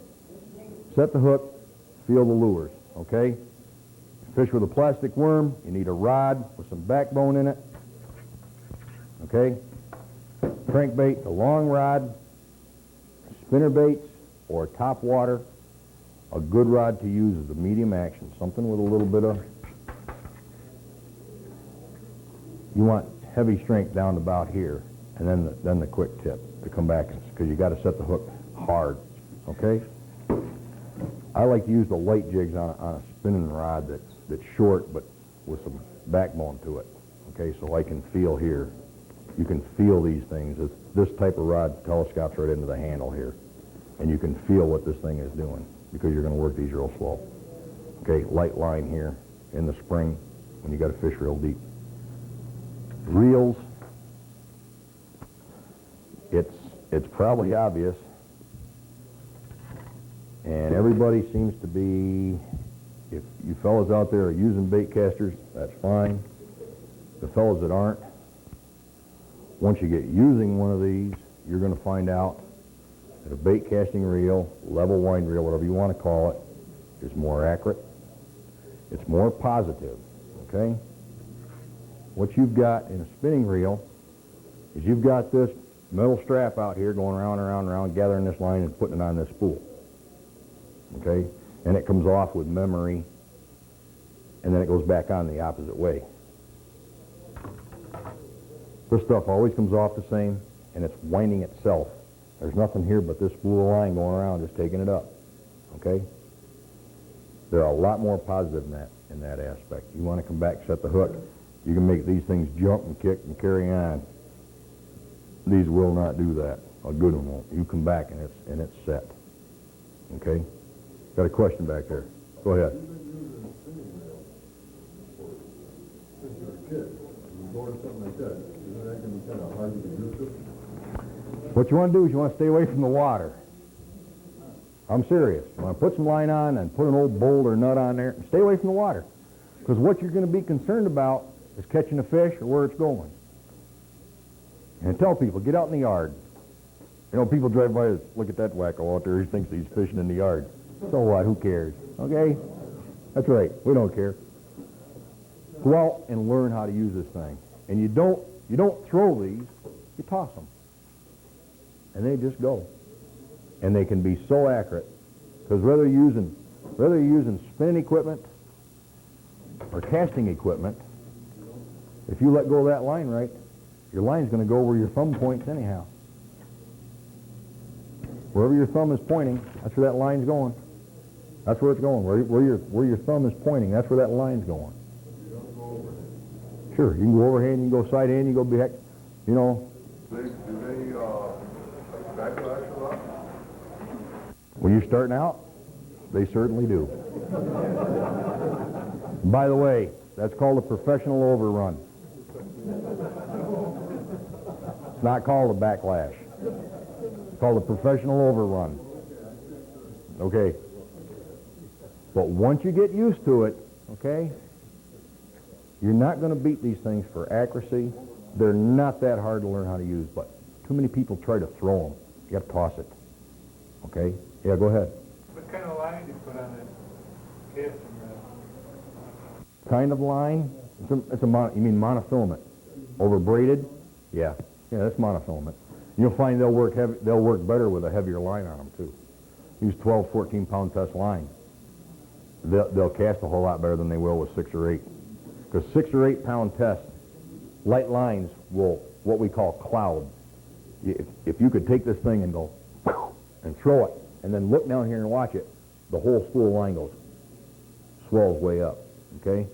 Set the hook. Feel the lures. Okay? Fish with a plastic worm, you need a rod with some backbone in it. Okay? Crankbait, a long rod, spinnerbaits, or top water. A good rod to use is a medium action, something with a little bit of... You want heavy strength down to about here, and then the quick tip to come back, because you got to set the hook hard. Okay? I like to use the light jigs on a spinning rod that's short, but with some backbone to it. Okay, so I can feel here. You can feel these things. This type of rod telescopes right into the handle here, and you can feel what this thing is doing because you're going to work these real slow. Okay, light line here in the spring when you got to fish real deep. Reels. It's probably obvious, and everybody seems to be. If you fellas out there are using bait casters, that's fine. The fellas that aren't, once you get using one of these, you're going to find out that a bait casting reel, level wind reel, whatever you want to call it, is more accurate. It's more positive, okay? What you've got in a spinning reel is you've got this metal strap out here going around and around and around, gathering this line and putting it on this spool, okay? And it comes off with memory, and then it goes back on the opposite way. This stuff always comes off the same, and it's winding itself. There's nothing here but this spool of line going around just taking it up, okay? They're a lot more positive in that aspect. You want to come back, set the hook, you can make these things jump and kick and carry on. These will not do that. A good one won't. You come back and it's set, okay? Got a question back there. Go ahead. Since you're a kid, you go to something like that, isn't that going to be kind of hard to get used to? What you want to do is you want to stay away from the water. I'm serious. You want to put some line on and put an old bolt or nut on there and stay away from the water. Because what you're going to be concerned about is catching a fish or where it's going. And tell people, get out in the yard. You know, people drive by and look at that wacko out there. He thinks he's fishing in the yard. So what? Who cares? Okay? That's right. We don't care. Go out and learn how to use this thing. And you don't throw these, you toss them. And they just go. And they can be so accurate. Because whether you're using spinning equipment or casting equipment, if you let go of that line right, your line's going to go where your thumb points anyhow. Wherever your thumb is pointing, that's where that line's going. That's where it's going. Where your thumb is pointing, that's where that line's going. You don't go overhand. Sure, you can go overhand, you can go side hand, you can go back, you know. Do they backlash a lot? When you're starting out, they certainly do. By the way, that's called a professional overrun. It's not called a backlash. It's called a professional overrun. Okay. But once you get used to it, okay, You're not going to beat these things for accuracy. They're not that hard to learn how to use, but too many people try to throw them. You got to toss it. Okay? Yeah, go ahead. What kind of line do you put on that casting rod? Kind of line? You mean monofilament? Over braided? Yeah. Yeah, that's monofilament. You'll find they'll work better with a heavier line on them too. Use 12, 14-pound test line. They'll cast a whole lot better than they will with 6 or 8. Because 6 or 8 pound test, light lines will, what we call cloud. If you could take this thing and go and throw it, and then look down here and watch it, the whole spool line swells way up, okay?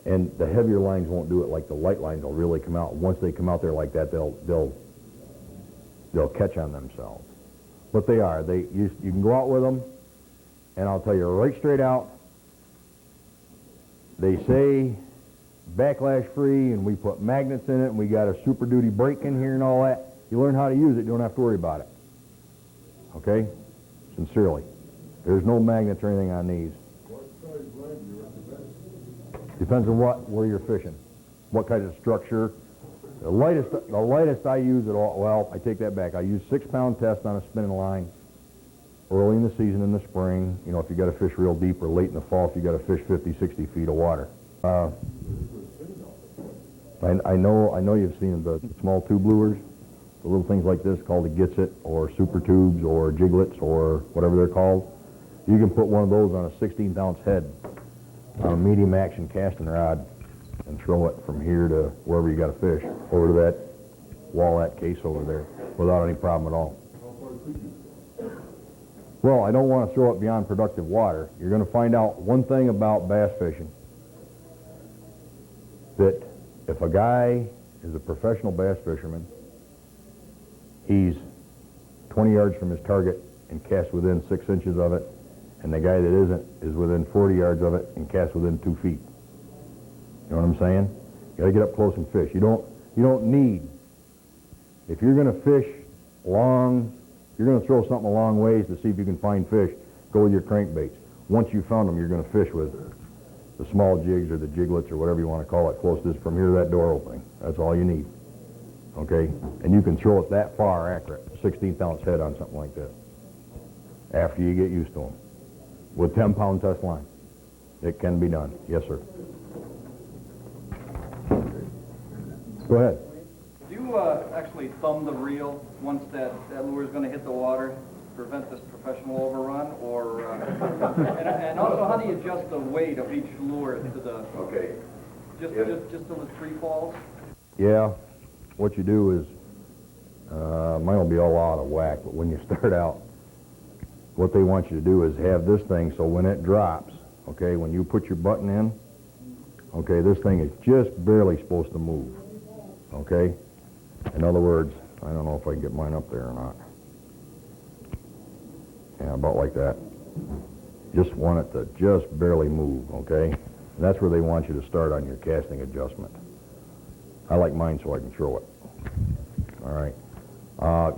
And the heavier lines won't do it like the light lines will really come out. Once they come out there like that, they'll catch on themselves. But they are. You can go out with them, and I'll tell you right straight out, they say backlash free, and we put magnets in it, and we got a Super Duty brake in here and all that. You learn how to use it, you don't have to worry about it. Okay? Sincerely. There's no magnets or anything on these. What size line do you recommend? Depends on where you're fishing, what kind of structure. The lightest I use at all, well, I take that back. I use 6-pound test on a spinning line early in the season in the spring. You know, if you got to fish real deep, or late in the fall if you got to fish 50, 60 feet of water. I know you've seen the small tube lures, the little things like this called a Gets It, or super tubes, or jiglets, or whatever they're called. You can put one of those on a 16-ounce head on a medium action casting rod and throw it from here to wherever you got to fish, over to that walleye case over there, without any problem at all. Well, I don't want to throw it beyond productive water. You're going to find out one thing about bass fishing, that if a guy is a professional bass fisherman, he's 20 yards from his target and casts within 6 inches of it, and the guy that isn't is within 40 yards of it and casts within 2 feet. You know what I'm saying? You got to get up close and fish. You don't need, if you're going to fish long, you're going to throw something a long ways to see if you can find fish, go with your crankbaits. Once you've found them, you're going to fish with the small jigs or the jiglets or whatever you want to call it, close to this, from here to that door opening. That's all you need. Okay? And you can throw it that far accurate, 16th-ounce head on something like this, after you get used to them, with 10-pound test line. It can be done. Yes, sir. Go ahead. Do you actually thumb the reel once that lure is going to hit the water, prevent this professional overrun, or and also how do you adjust the weight of each lure to the just till the tree falls? Yeah, what you do is mine will be all out of whack, but when you start out, what they want you to do is have this thing so when it drops, okay, when you put your button in, okay, this thing is just barely supposed to move. Okay? In other words, I don't know if I can get mine up there or not. Yeah, about like that. Just want it to just barely move, okay? And that's where they want you to start on your casting adjustment. I like mine so I can throw it. All right.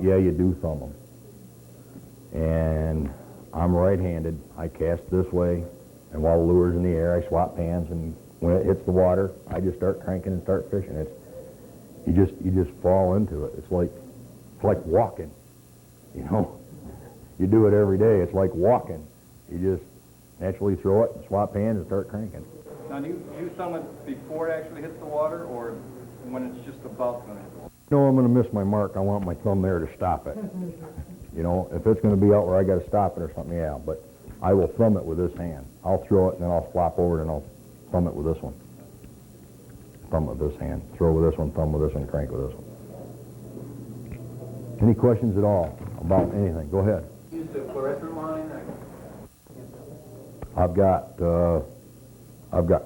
Yeah, you do thumb them. And I'm right-handed. I cast this way, and while the lure's in the air, I swap hands, and when it hits the water, I just start cranking and start fishing. You just fall into it. It's like walking, you know. You do it every day. It's like walking. You just naturally throw it and swap hands and start cranking. Now, do you thumb it before it actually hits the water, or when it's just about going to hit the water? No, I'm going to miss my mark. I want my thumb there to stop it. You know, if it's going to be out where I got to stop it or something, yeah. But I will thumb it with this hand. I'll throw it and then I'll flop over it and I'll thumb it with this one. Thumb with this hand. Throw with this one, thumb with this one, crank with this one. Any questions at all about anything? Go ahead. Use the fluorescent line? I've got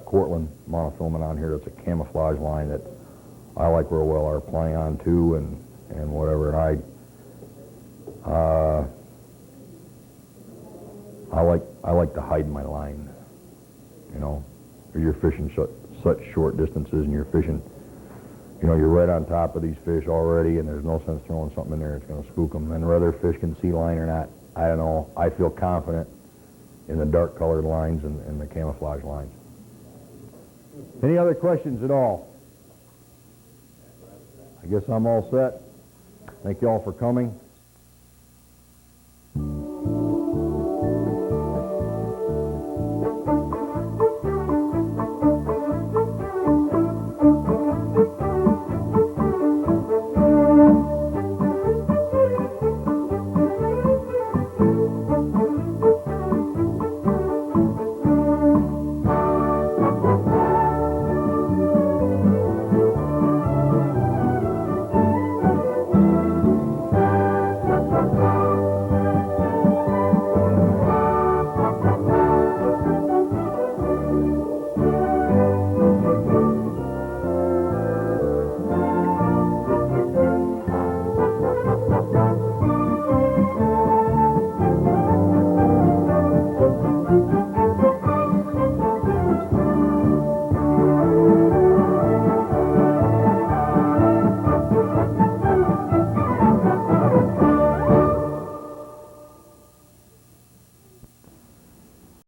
Cortland monofilament on here. That's a camouflage line that I like real well. Our playing on too, and whatever. And I like to hide my line. You know, or you're fishing such short distances, and you're fishing. You know, you're right on top of these fish already, and there's no sense throwing something in there that's going to spook them. And whether fish can see line or not, I don't know. I feel confident in the dark-colored lines and the camouflage lines. Any other questions at all? I guess I'm all set. Thank you all for coming.